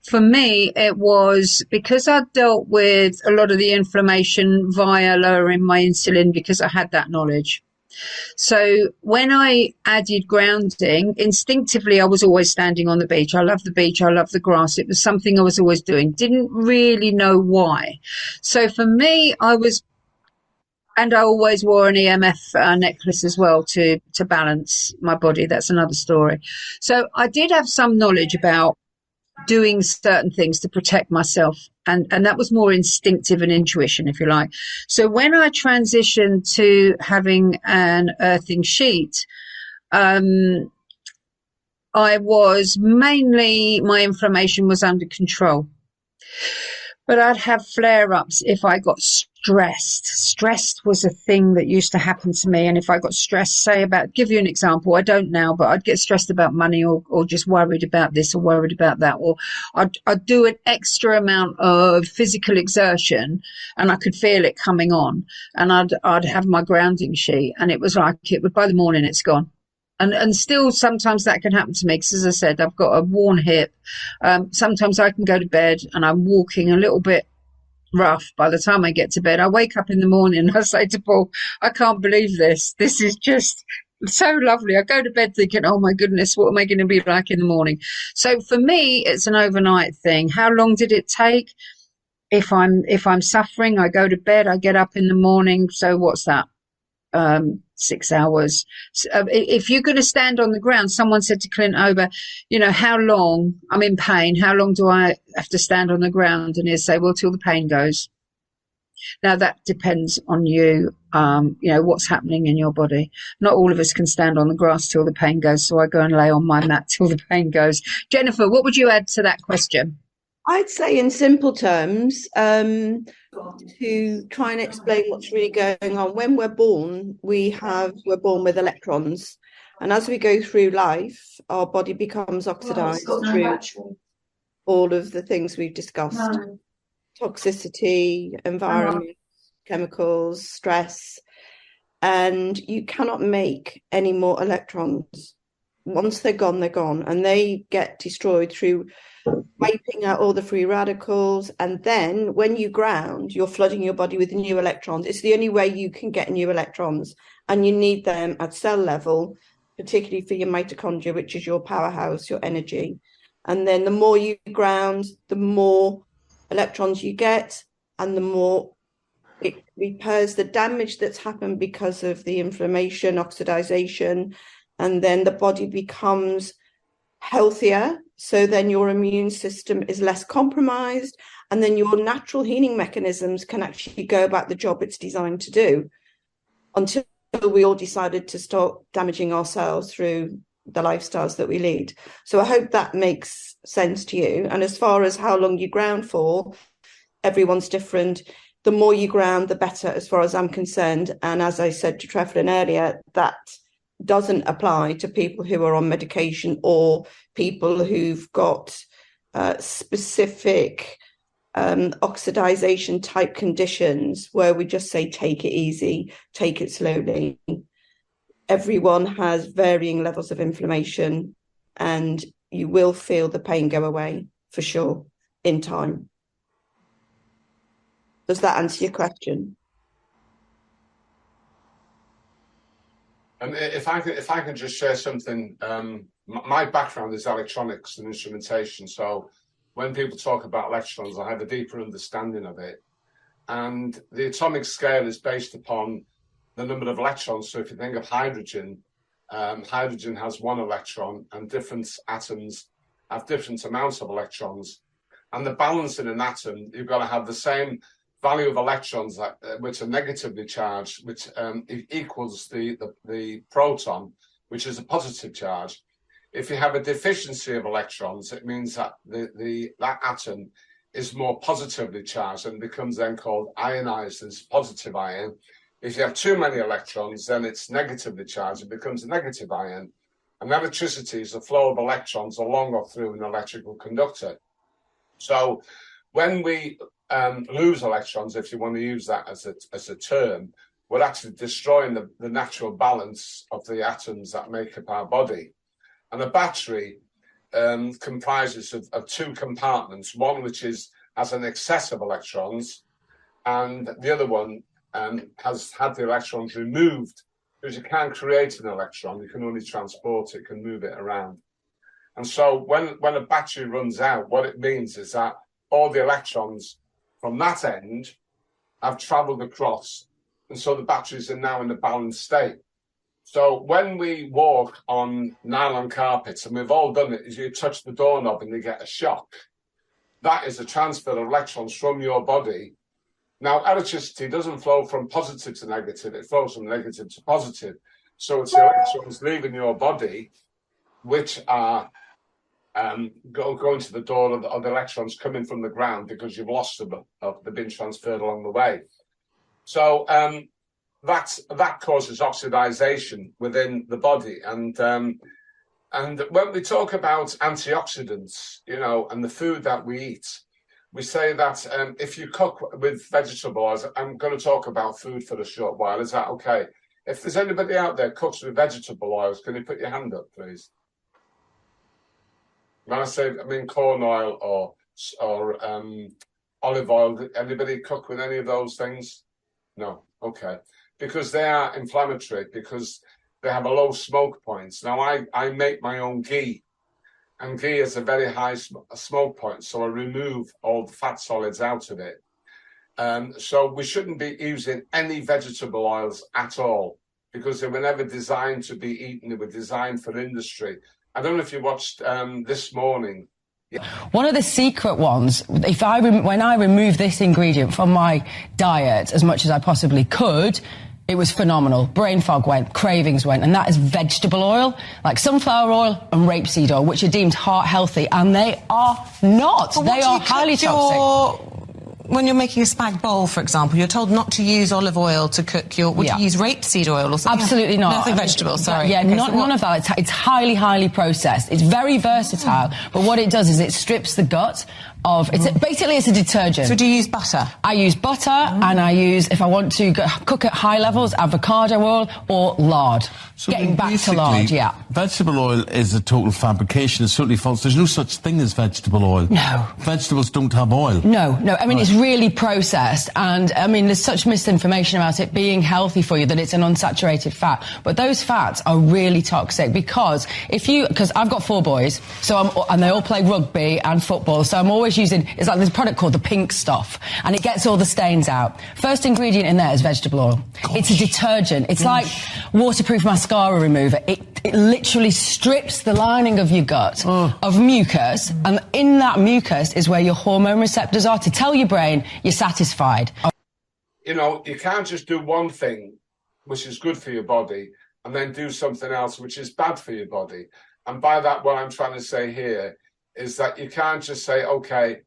Speaker 2: for me it was because I dealt with a lot of the inflammation via lowering my insulin because I had that knowledge. So when I added grounding, instinctively I was always standing on the beach. I love the beach. I love the grass. It was something I was always doing. Didn't really know why. So for me, and I always wore an EMF necklace as well to balance my body. That's another story. So I did have some knowledge about doing certain things to protect myself. And that was more instinctive and intuition, if you like. So when I transitioned to having an earthing sheet, I was mainly, my inflammation was under control. But I'd have flare-ups if I got stressed. Stressed was a thing that used to happen to me. And if I got stressed, say about, give you an example, I don't now, but I'd get stressed about money or just worried about this or worried about that. Or I'd do an extra amount of physical exertion and I could feel it coming on. And I'd have my grounding sheet and it was like, by the morning it's gone. And still sometimes that can happen to me because, as I said, I've got a worn hip. Sometimes I can go to bed and I'm walking a little bit rough by the time I get to bed. I wake up in the morning and I say to Paul, I can't believe this. This is just so lovely. I go to bed thinking, oh my goodness, what am I going to be like in the morning? So for me, it's an overnight thing. How long did it take? If I'm suffering, I go to bed, I get up in the morning. So what's that? 6 hours. If you're going to stand on the ground, someone said to Clint Ober, how long? I'm in pain. How long do I have to stand on the ground? And he'll say, well, till the pain goes. Now that depends on you, what's happening in your body. Not all of us can stand on the grass till the pain goes. So I go and lay on my mat till the pain goes. Jennifer, what would you add to that question?
Speaker 5: I'd say in simple terms, to try and explain what's really going on. When we're born, we're born with electrons. And as we go through life, our body becomes oxidized through all of the things we've discussed. Toxicity, environment, chemicals, stress. And you cannot make any more electrons. Once they're gone, they're gone. And they get destroyed through wiping out all the free radicals. And then when you ground, you're flooding your body with new electrons. It's the only way you can get new electrons. And you need them at cell level, particularly for your mitochondria, which is your powerhouse, your energy. And then the more you ground, the more electrons you get, and the more it repairs the damage that's happened because of the inflammation, oxidization, and then the body becomes healthier. So then your immune system is less compromised, and then your natural healing mechanisms can actually go about the job it's designed to do, until we all decided to start damaging ourselves through the lifestyles that we lead. So I hope that makes sense to you. And as far as how long you ground for, everyone's different. The more you ground, the better, as far as I'm concerned. And as I said to Trevlin earlier, that doesn't apply to people who are on medication or people who've got specific oxidization type conditions where we just say, take it easy, take it slowly. Everyone has varying levels of inflammation, and you will feel the pain go away for sure in time. Does that answer your question?
Speaker 1: If I can just share something, my background is electronics and instrumentation. So when people talk about electrons, I have a deeper understanding of it. And the atomic scale is based upon the number of electrons. So if you think of hydrogen, hydrogen has one electron, and different atoms have different amounts of electrons. And the balance in an atom, you've got to have the same value of electrons which are negatively charged, which equals the proton, which is a positive charge. If you have a deficiency of electrons, it means that that atom is more positively charged and becomes then called ionized as positive ion. If you have too many electrons, then it's negatively charged. It becomes a negative ion. And electricity is the flow of electrons along or through an electrical conductor. So when we lose electrons, if you want to use that as a term, we're actually destroying the natural balance of the atoms that make up our body. And a battery comprises of two compartments, one which has an excess of electrons, and the other one has had the electrons removed, because you can't create an electron, you can only transport it, can move it around. And so when a battery runs out, what it means is that all the electrons from that end have traveled across, and so the batteries are now in a balanced state. So when we walk on nylon carpets, and we've all done it, is you touch the doorknob and you get a shock. That is a transfer of electrons from your body. Now, electricity doesn't flow from positive to negative, it flows from negative to positive. So it's the electrons leaving your body, which are going to the door of the electrons coming from the ground, because you've lost them, they've been transferred along the way. So that causes oxidization within the body. And when we talk about antioxidants, and the food that we eat, we say that if you cook with vegetable oils, I'm going to talk about food for a short while. Is that okay? If there's anybody out there cooks with vegetable oils, can you put your hand up, please? When I mean corn oil or olive oil, anybody cook with any of those things? No, okay. Because they are inflammatory, because they have a low smoke point. Now, I make my own ghee, and ghee has a very high smoke point, so I remove all the fat solids out of it. So we shouldn't be using any vegetable oils at all, because they were never designed to be eaten. They were designed for industry. I don't know if you watched This Morning.
Speaker 8: One of the secret ones, when I removed this ingredient from my diet as much as I possibly could, it was phenomenal. Brain fog went, cravings went, and that is vegetable oil, like sunflower oil and rapeseed oil, which are deemed heart healthy, and they are not. They are highly toxic.
Speaker 9: When you're making a spag bowl, for example, you're told not to use olive oil to cook your... Would you use rapeseed oil or something?
Speaker 8: Absolutely not.
Speaker 9: Nothing vegetable, sorry.
Speaker 8: Yeah,
Speaker 9: okay,
Speaker 8: none of that. It's highly, highly processed. It's very versatile, but what it does is it strips the gut of... Basically, it's a detergent.
Speaker 9: So do you use butter?
Speaker 8: I use butter, and I use, if I want to cook at high levels, avocado oil or lard.
Speaker 10: So
Speaker 8: getting back to lard, yeah.
Speaker 10: Vegetable oil is a total fabrication. It's certainly false. There's no such thing as vegetable oil.
Speaker 8: No.
Speaker 10: Vegetables don't have oil.
Speaker 8: No. I mean, it's really processed, and I mean, there's such misinformation about it being healthy for you, that it's an unsaturated fat. But those fats are really toxic, because I've got 4 boys, and they all play rugby and football, so I'm always using, it's like this product called the pink stuff, and it gets all the stains out. First ingredient in there is vegetable oil. Gosh. It's a detergent. It's like waterproof mascara remover. It literally strips the lining of your gut of mucus, and in that mucus is where your hormone receptors are to tell your brain you're satisfied.
Speaker 1: You can't just do one thing which is good for your body and then do something else which is bad for your body. And by that, what I'm trying to say here is that you can't just say, okay,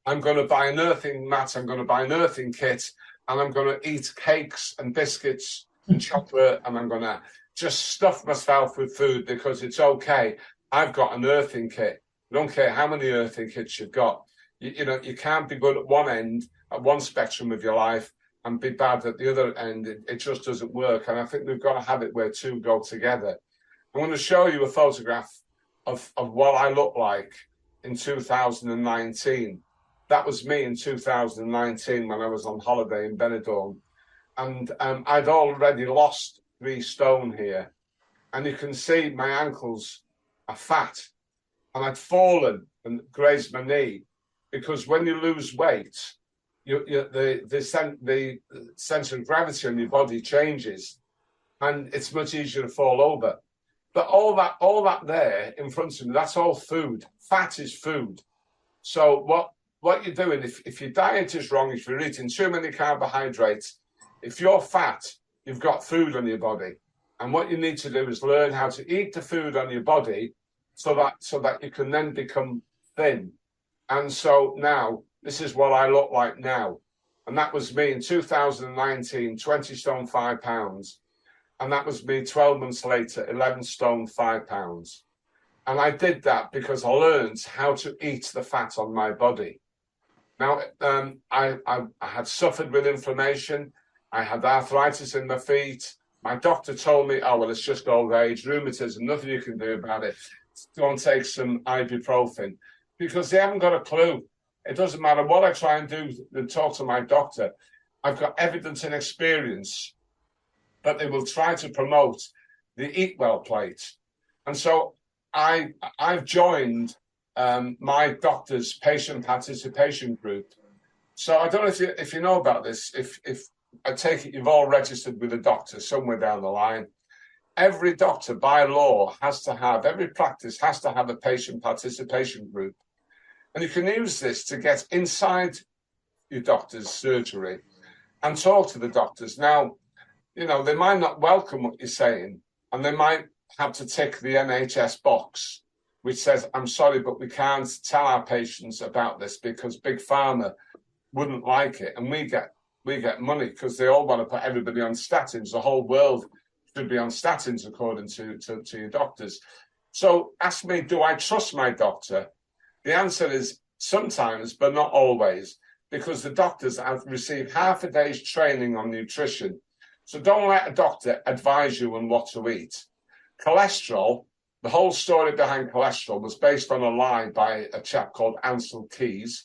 Speaker 1: I'm going to buy an earthing mat, I'm going to buy an earthing kit, and I'm going to eat cakes and biscuits and chocolate, and I'm going to just stuff myself with food because it's okay. I've got an earthing kit. I don't care how many earthing kits you've got. You can't be good at one end, at one spectrum of your life, and be bad at the other end. It just doesn't work. And I think we've got to have it where two go together. I'm going to show you a photograph of what I look like in 2019. That was me in 2019 when I was on holiday in Benidorm. And I'd already lost 3 stone here. And you can see my ankles are fat. And I'd fallen and grazed my knee. Because when you lose weight, the center of gravity on your body changes, and it's much easier to fall over. But all that there in front of me, that's all food. Fat is food. So what you're doing, if your diet is wrong, if you're eating too many carbohydrates, if you're fat, you've got food on your body. And what you need to do is learn how to eat the food on your body so that you can then become thin. And so now, this is what I look like now. And that was me in 2019, 20 stone, 5 pounds. And that was me 12 months later, 11 stone, 5 pounds. And I did that because I learned how to eat the fat on my body. Now, I had suffered with inflammation. I had arthritis in my feet. My doctor told me, oh, well, it's just old age, rheumatism, nothing you can do about it. Go and take some ibuprofen, because they haven't got a clue. It doesn't matter what I try and do and talk to my doctor. I've got evidence and experience, but they will try to promote the Eat Well plate. And so I've joined my doctor's patient participation group. So I don't know if you know about this. If I take it, you've all registered with a doctor somewhere down the line. Every doctor by law every practice has to have a patient participation group. And you can use this to get inside your doctor's surgery and talk to the doctors. Now, you know, they might not welcome what you're saying, and they might have to tick the NHS box, which says, I'm sorry, but we can't tell our patients about this because Big Pharma wouldn't like it. And we get money because they all want to put everybody on statins. The whole world should be on statins, according to your doctors. So ask me, do I trust my doctor? The answer is sometimes, but not always, because the doctors have received half a day's training on nutrition. So don't let a doctor advise you on what to eat. Cholesterol, the whole story behind cholesterol was based on a lie by a chap called Ansel Keys.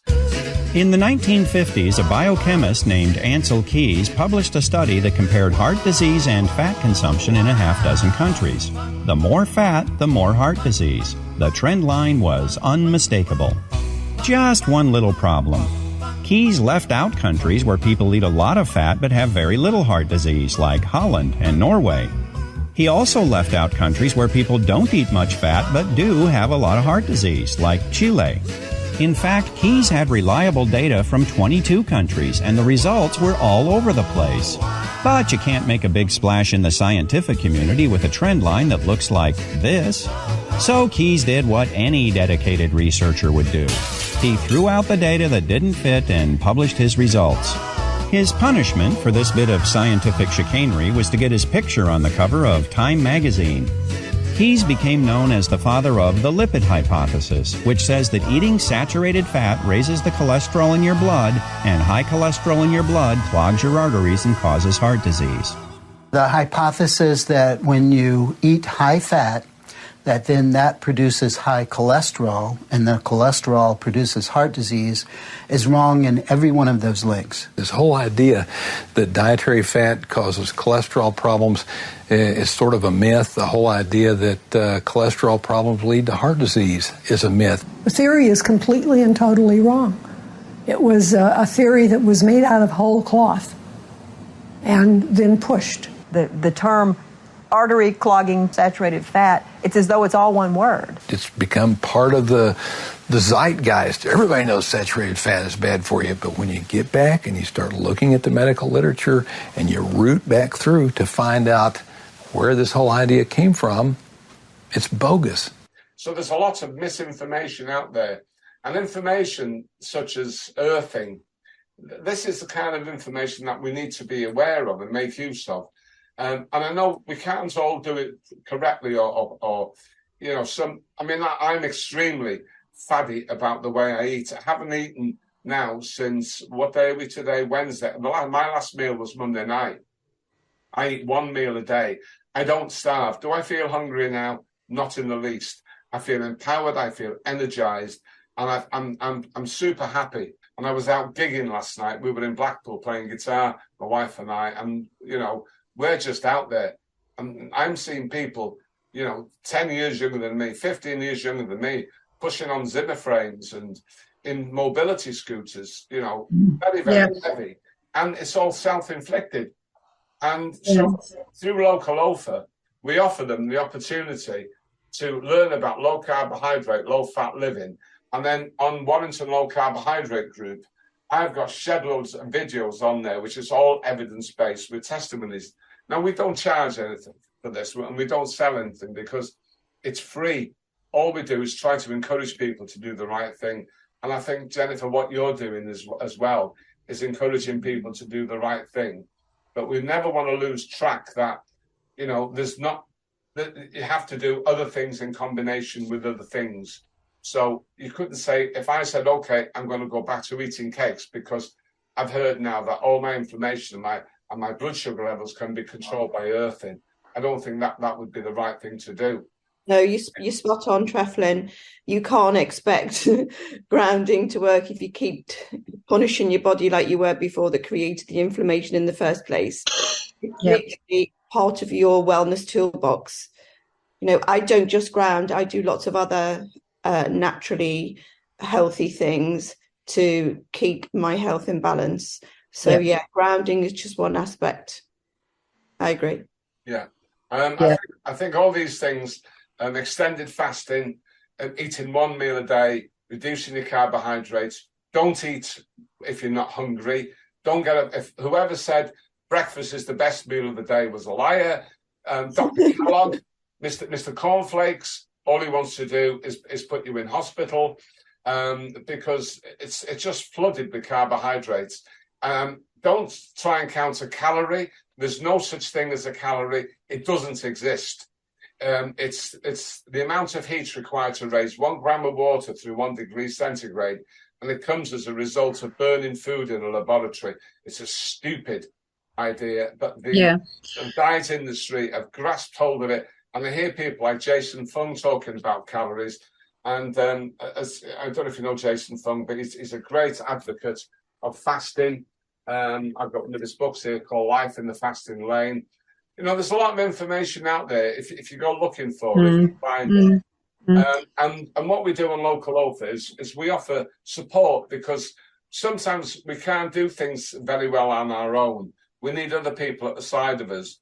Speaker 11: In the 1950s, a biochemist named Ansel Keys published a study that compared heart disease and fat consumption in a half dozen countries. The more fat, the more heart disease. The trend line was unmistakable. Just one little problem. Keys left out countries where people eat a lot of fat but have very little heart disease, like Holland and Norway. He also left out countries where people don't eat much fat but do have a lot of heart disease, like Chile. In fact, Keys had reliable data from 22 countries, and the results were all over the place. But you can't make a big splash in the scientific community with a trend line that looks like this. So Keys did what any dedicated researcher would do. He threw out the data that didn't fit and published his results. His punishment for this bit of scientific chicanery was to get his picture on the cover of Time magazine. Keys became known as the father of the lipid hypothesis, which says that eating saturated fat raises the cholesterol in your blood, and high cholesterol in your blood clogs your arteries and causes heart disease.
Speaker 12: The hypothesis that when you eat high fat, that produces high cholesterol, and the cholesterol produces heart disease, is wrong in every one of those links.
Speaker 13: This whole idea that dietary fat causes cholesterol problems is sort of a myth. The whole idea that cholesterol problems lead to heart disease is a myth.
Speaker 14: The theory is completely and totally wrong. It was a theory that was made out of whole cloth and then pushed.
Speaker 15: The term artery clogging saturated fat, it's as though it's all one word.
Speaker 13: It's become part of the zeitgeist. Everybody knows saturated fat is bad for you, but when you get back and you start looking at the medical literature and you root back through to find out where this whole idea came from, it's bogus.
Speaker 1: So there's a lot of misinformation out there, and information such as earthing. This is the kind of information that we need to be aware of and make use of. And I know we can't all do it correctly or you know, I'm extremely faddy about the way I eat. I haven't eaten now since, what day are we today? Wednesday. My last meal was Monday night. I eat one meal a day. I don't starve. Do I feel hungry now? Not in the least. I feel empowered. I feel energized, and I'm super happy. And I was out gigging last night. We were in Blackpool playing guitar, my wife and I, and you know, we're just out there. And I'm seeing people, you know, 10 years younger than me, 15 years younger than me, pushing on Zimmer frames and in mobility scooters, you know, very, very heavy. And it's all self-inflicted. And so through Local Lofa, we offer them the opportunity to learn about low carbohydrate, low fat living. And then on Warrington Low Carbohydrate Group, I've got shed loads of videos on there, which is all evidence-based with testimonies. Now, we don't charge anything for this, and we don't sell anything because it's free. All we do is try to encourage people to do the right thing. And I think, Jennifer, what you're doing as well is encouraging people to do the right thing. But we never want to lose track that, you know, that you have to do other things in combination with other things. So you couldn't say, if I said, okay, I'm going to go back to eating cakes because I've heard now that all my inflammation and my blood sugar levels can be controlled by earthing. I don't think that would be the right thing to do.
Speaker 5: No, you're spot on, Treflin. You can't expect grounding to work if you keep punishing your body like you were before that created the inflammation in the first place. It's literally part of your wellness toolbox. You know, I don't just ground, I do lots of other naturally healthy things to keep my health in balance. So yeah, grounding is just one aspect. I agree.
Speaker 1: Yeah. I think all these things, extended fasting, eating one meal a day, reducing your carbohydrates, don't eat if you're not hungry, don't get up. If whoever said breakfast is the best meal of the day was a liar. Dr. Kellogg, Mr. Cornflakes, all he wants to do is put you in hospital because it's just flooded with carbohydrates. Don't try and count a calorie. There's no such thing as a calorie. It doesn't exist. It's the amount of heat required to raise 1 gram of water through 1 degree centigrade, and it comes as a result of burning food in a laboratory. It's a stupid idea, but the diet industry have grasped hold of it, and I hear people like Jason Fung talking about calories. And as I don't know if you know Jason Fung, but he's a great advocate of fasting. I've got one of his books here called Life in the Fasting Lane. You know, there's a lot of information out there. If you go looking for it, you find it. And what we do on Local Loafer is we offer support, because sometimes we can't do things very well on our own. We need other people at the side of us.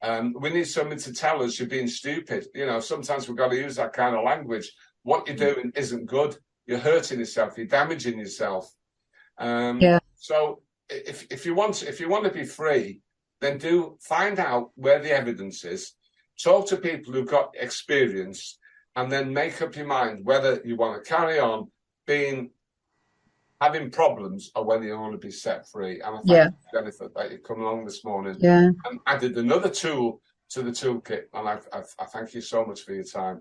Speaker 1: We need somebody to tell us you're being stupid. You know, sometimes we've got to use that kind of language. What you're doing isn't good. You're hurting yourself. You're damaging yourself. So if you want to be free, then find out where the evidence is. Talk to people who've got experience, and then make up your mind whether you want to carry on having problems or whether you want to be set free. And I thank you, Jennifer, that you've come along this morning and added another tool to the toolkit. And I thank you so much for your time.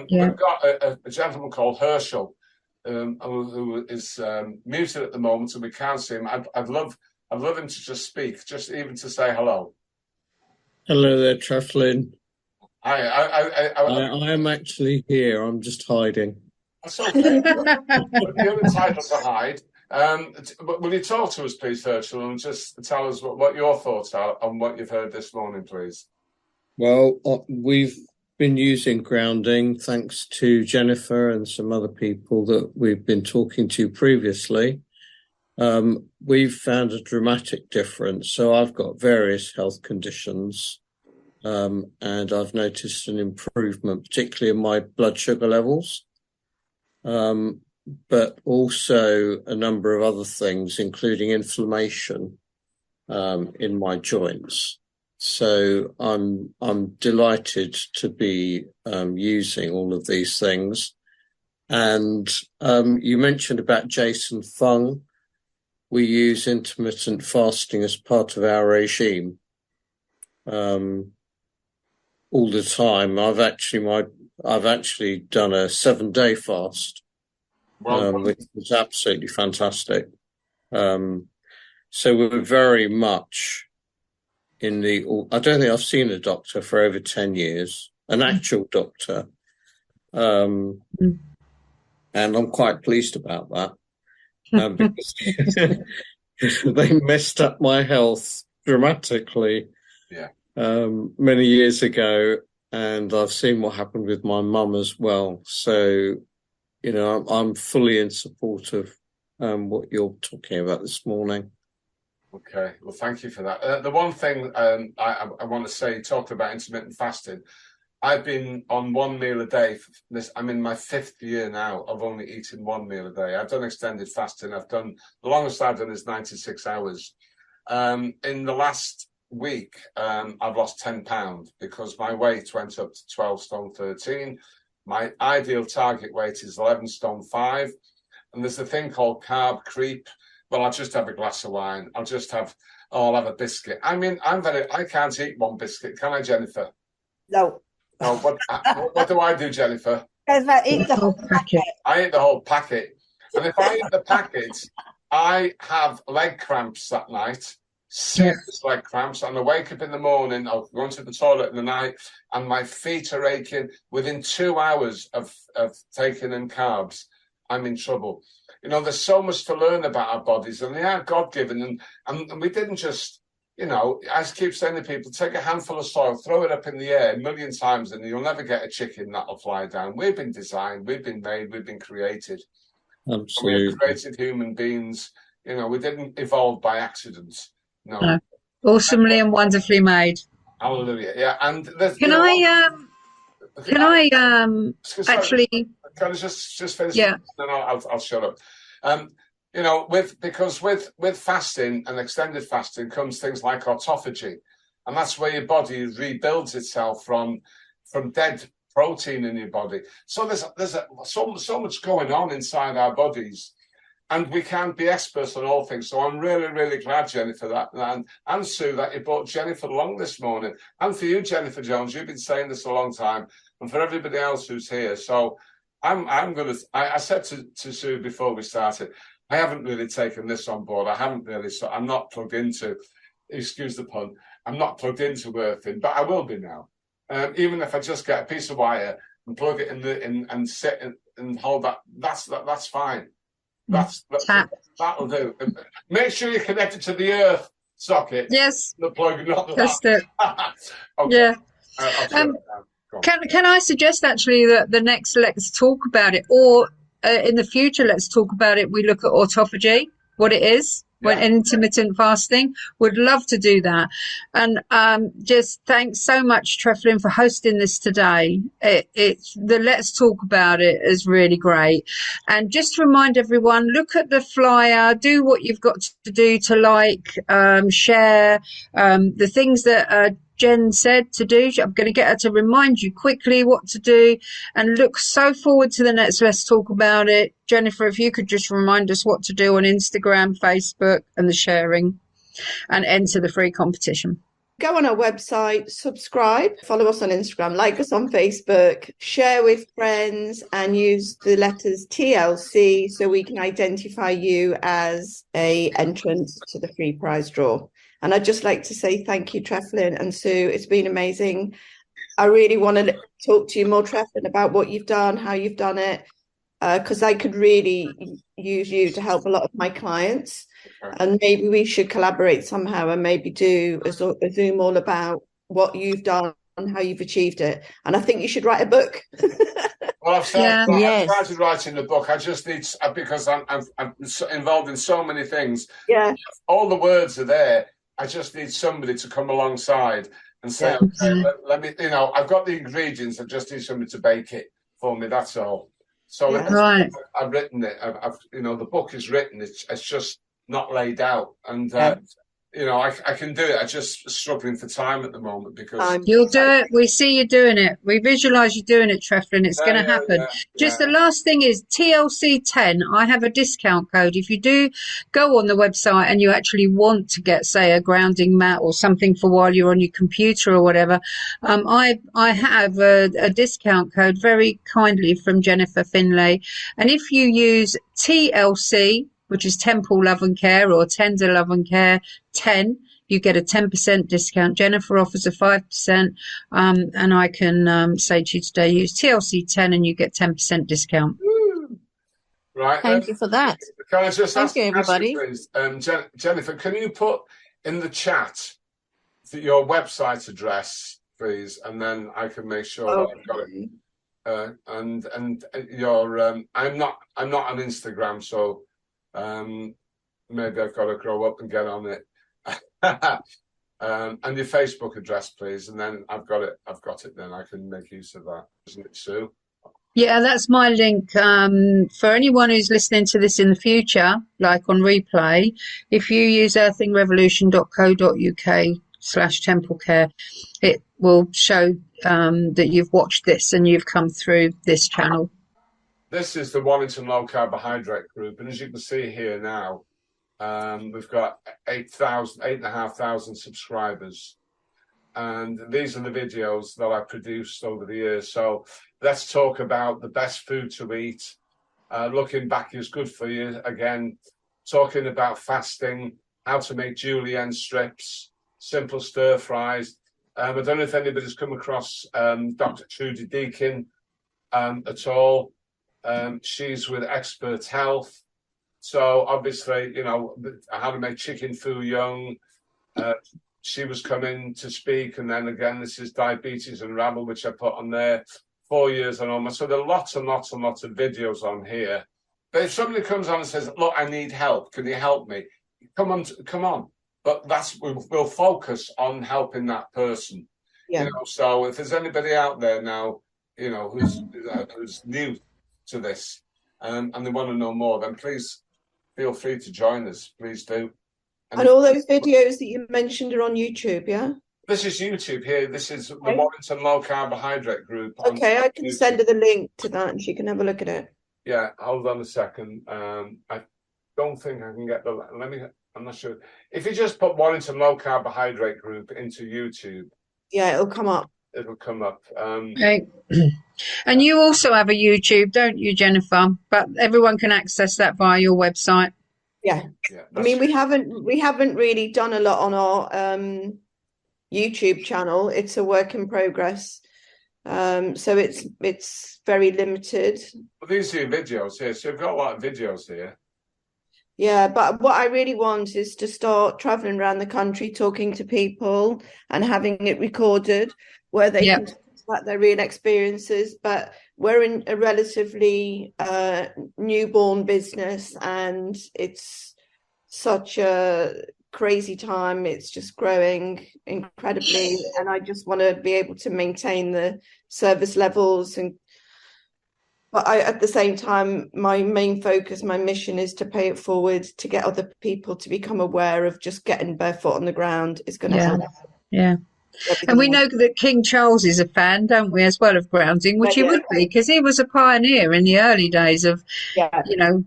Speaker 1: We've got a gentleman called Herschel who is muted at the moment, and we can't see him. I'd love him to just speak, just even to say hello.
Speaker 16: Hello there, Treflin.
Speaker 1: I
Speaker 16: am actually here. I'm just hiding.
Speaker 1: That's okay. You're entitled to hide. But will you talk to us, please, Herschel, and just tell us what your thoughts are on what you've heard this morning, please?
Speaker 16: Well, we've been using grounding thanks to Jennifer and some other people that we've been talking to previously. We've found a dramatic difference. So I've got various health conditions, and I've noticed an improvement, particularly in my blood sugar levels, but also a number of other things, including inflammation in my joints. So I'm delighted to be using all of these things. And you mentioned about Jason Fung. We use intermittent fasting as part of our regime all the time. I've actually done a 7-day fast, which was absolutely fantastic. So we're very much I don't think I've seen a doctor for over 10 years, an actual doctor. And I'm quite pleased about that. Because they messed up my health dramatically many years ago, and I've seen what happened with my mum as well. So, you know, I'm fully in support of what you're talking about this morning.
Speaker 1: Okay, well, thank you for that. The one thing I want to say, talked about intermittent fasting. I've been on 1 meal a day for this. I'm in my 5th year now of only eating 1 meal a day. I've done extended fasting. The longest I've done is 96 hours. In the last week, I've lost 10 pounds because my weight went up to 12 stone 13. My ideal target weight is 11 stone 5. And there's a thing called carb creep. well, I'll just have a glass of wine. I'll have a biscuit. I mean, I can't eat one biscuit, can I, Jennifer?
Speaker 3: No.
Speaker 1: No, what do I do, Jennifer?
Speaker 3: I eat the whole packet.
Speaker 1: I eat the whole packet. And if I eat the packet, I have leg cramps that night, serious leg cramps, and I wake up in the morning, I'll go into the toilet in the night, and my feet are aching. Within 2 hours of taking in carbs, I'm in trouble. You know, there's so much to learn about our bodies, and they are God-given, and we didn't just, you know, I keep saying to people, take a handful of soil, throw it up in the air a million times, and you'll never get a chicken that'll fly down. We've been designed, we've been made, we've been created.
Speaker 16: Absolutely.
Speaker 1: We're created human beings. You know, we didn't evolve by accident. No.
Speaker 2: Awesomely and wonderfully made.
Speaker 1: Hallelujah. Yeah, and
Speaker 2: Can I actually?
Speaker 1: Can I just finish?
Speaker 2: Yeah.
Speaker 1: No, I'll shut up. You know, because with fasting and extended fasting comes things like autophagy, and that's where your body rebuilds itself from dead protein in your body. So there's so much going on inside our bodies, and we can't be experts on all things. So I'm really, really glad, Jennifer, and Sue, that you brought Jennifer along this morning, and for you, Jennifer Jones, you've been saying this a long time, and for everybody else who's here. So I said to Sue before we started, I haven't really taken this on board. So I'm not plugged into, excuse the pun, I'm not plugged into earthing, but I will be now. Even if I just get a piece of wire and plug it in and sit and hold that, that's fine. That'll do. Make sure you're connected to the earth socket.
Speaker 2: Yes.
Speaker 1: The plug, not the
Speaker 2: That's it.
Speaker 1: Okay.
Speaker 2: Yeah. Can I suggest actually that the next Let's Talk About It, or in the future Let's Talk About It, we look at autophagy, what it is, when intermittent fasting. Would love to do that. And just thanks so much, Treflin, for hosting this today. It's the Let's Talk About It is really great. And just remind everyone, look at the flyer, do what you've got to do to like, share, the things that Jen said to do. I'm going to get her to remind you quickly what to do, and look so forward to the next Let's Talk About It. Jennifer, if you could just remind us what to do on Instagram, Facebook, and the sharing, and enter the free competition.
Speaker 5: Go on our website, subscribe, follow us on Instagram, like us on Facebook, share with friends, and use the letters TLC so we can identify you as an entrant to the free prize draw. And I'd just like to say thank you, Treflin and Sue. It's been amazing. I really want to talk to you more, Treflin, about what you've done, how you've done it, because I could really use you to help a lot of my clients. And maybe we should collaborate somehow and maybe do a Zoom all about what you've done and how you've achieved it. And I think you should write a book.
Speaker 1: Well, I've started writing the book. I just need, because I'm involved in so many things.
Speaker 5: Yeah.
Speaker 1: All the words are there. I just need somebody to come alongside and say, okay, let me, you know, I've got the ingredients. I just need somebody to bake it for me. That's all. So I've written it. I've you know, the book is written. It's just not laid out. And, you know, I can do it. I'm just struggling for time at the moment because...
Speaker 2: You'll do it. We see you doing it. We visualise you doing it, Treflin. It's going to happen. Just the last thing is TLC10. I have a discount code. If you do go on the website and you actually want to get, say, a grounding mat or something for while you're on your computer or whatever, I have a discount code very kindly from Jennifer Finlay. And if you use TLC, which is Temple Love and Care or Tender Love and Care 10, you get a 10% discount. Jennifer offers a 5%, and I can say to you today, use TLC 10 and you get 10% discount.
Speaker 1: Right.
Speaker 6: Thank you for that.
Speaker 1: Can I just
Speaker 6: Thank you, everybody.
Speaker 1: You, please, Jennifer, can you put in the chat your website address, please, and then I can make sure that I've got it. And your I'm not on Instagram, so. Maybe I've got to grow up and get on it. And your Facebook address, please, and then I've got it. Then I can make use of that, isn't it, Sue?
Speaker 2: Yeah, that's my link. For anyone who's listening to this in the future, like on replay, if you use earthingrevolution.co.uk/templecare, it will show that you've watched this and you've come through this channel.
Speaker 1: This is the Wallington Low Carbohydrate Group, and as you can see here now, We've got 8,500 subscribers. And these are the videos that I produced over the years. So let's talk about the best food to eat. Looking back is good for you. Again, talking about fasting, how to make julienne strips, simple stir fries. I don't know if anybody's come across Dr. Trudy Deakin at all. She's with Expert Health. So obviously, you know, how to make chicken foo young. She was coming to speak, and then again, this is diabetes and rabble, which I put on there 4 years and almost. So there are lots and lots and lots of videos on here. But if somebody comes on and says, "Look, I need help. Can you help me?" Come on. But we'll focus on helping that person.
Speaker 5: Yeah.
Speaker 1: You know, so if there's anybody out there now, you know, who's new to this, and they want to know more, then please feel free to join us. Please do.
Speaker 5: And all those videos that you mentioned are on YouTube, yeah?
Speaker 1: This is YouTube here. This is the Warrington Low Carbohydrate Group.
Speaker 5: Okay, I can send her the link to that and she can have a look at it.
Speaker 1: Yeah, hold on a second. I don't think I can get I'm not sure. If you just put Warrington Low Carbohydrate Group into YouTube.
Speaker 5: Yeah, it'll come up.
Speaker 1: It'll come up.
Speaker 2: Okay. And you also have a YouTube, don't you, Jennifer? But everyone can access that via your website.
Speaker 5: Yeah. I mean, we haven't really done a lot on our YouTube channel. It's a work in progress. So it's very limited.
Speaker 1: Well, these are your videos here. So you've got a lot of videos here.
Speaker 5: Yeah, but what I really want is to start traveling around the country, talking to people and having it recorded where they can talk about their real experiences. But we're in a relatively newborn business, and it's such a crazy time. It's just growing incredibly, and I just want to be able to maintain the service levels. But at the same time, my main focus, my mission is to pay it forward, to get other people to become aware of just getting barefoot on the ground is going to help.
Speaker 2: Yeah. And we know that King Charles is a fan, don't we, as well, of grounding, which he would be, because he was a pioneer in the early days of, you know,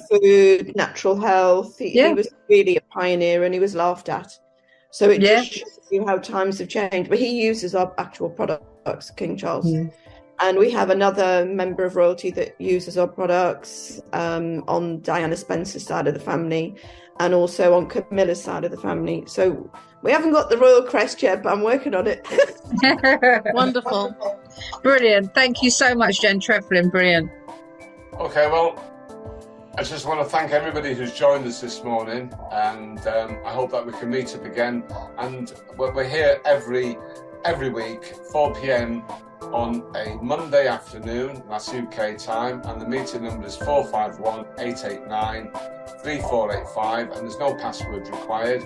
Speaker 5: food, natural health. He was really a pioneer, and he was laughed at. So it just shows you how times have changed. But he uses our actual products, King Charles. And we have another member of royalty that uses our products on Diana Spencer's side of the family, and also on Camilla's side of the family. So we haven't got the royal crest yet, but I'm working on it.
Speaker 6: Wonderful.
Speaker 2: Brilliant. Thank you so much, Jen Treflin. Brilliant.
Speaker 1: Okay, well, I just want to thank everybody who's joined us this morning, and I hope that we can meet up again. And we're here every week, 4 p.m. on a Monday afternoon, that's UK time, and the meeting number is 451-889-3485, and there's no password required.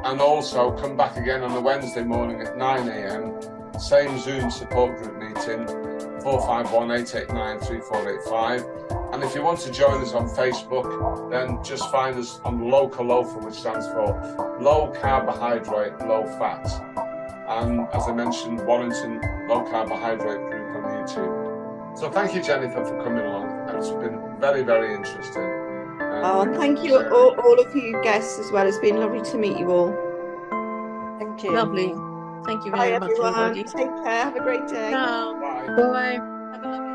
Speaker 1: And also come back again on a Wednesday morning at 9 a.m, same Zoom support group meeting, 451-889-3485. And if you want to join us on Facebook, then just find us on Local Lofa, which stands for Low Carbohydrate, Low Fat. And as I mentioned, Warrington Low Carbohydrate Group on YouTube. So thank you, Jennifer, for coming along. And it's been very, very interesting.
Speaker 5: And thank you, all of you guests as well. It's been lovely to meet you all.
Speaker 3: Thank you.
Speaker 6: Lovely. Thank you very much,
Speaker 5: everyone.
Speaker 6: everybody.
Speaker 5: Take care. Have a great day.
Speaker 6: Ciao.
Speaker 1: Bye.
Speaker 2: Bye.
Speaker 6: Have a lovely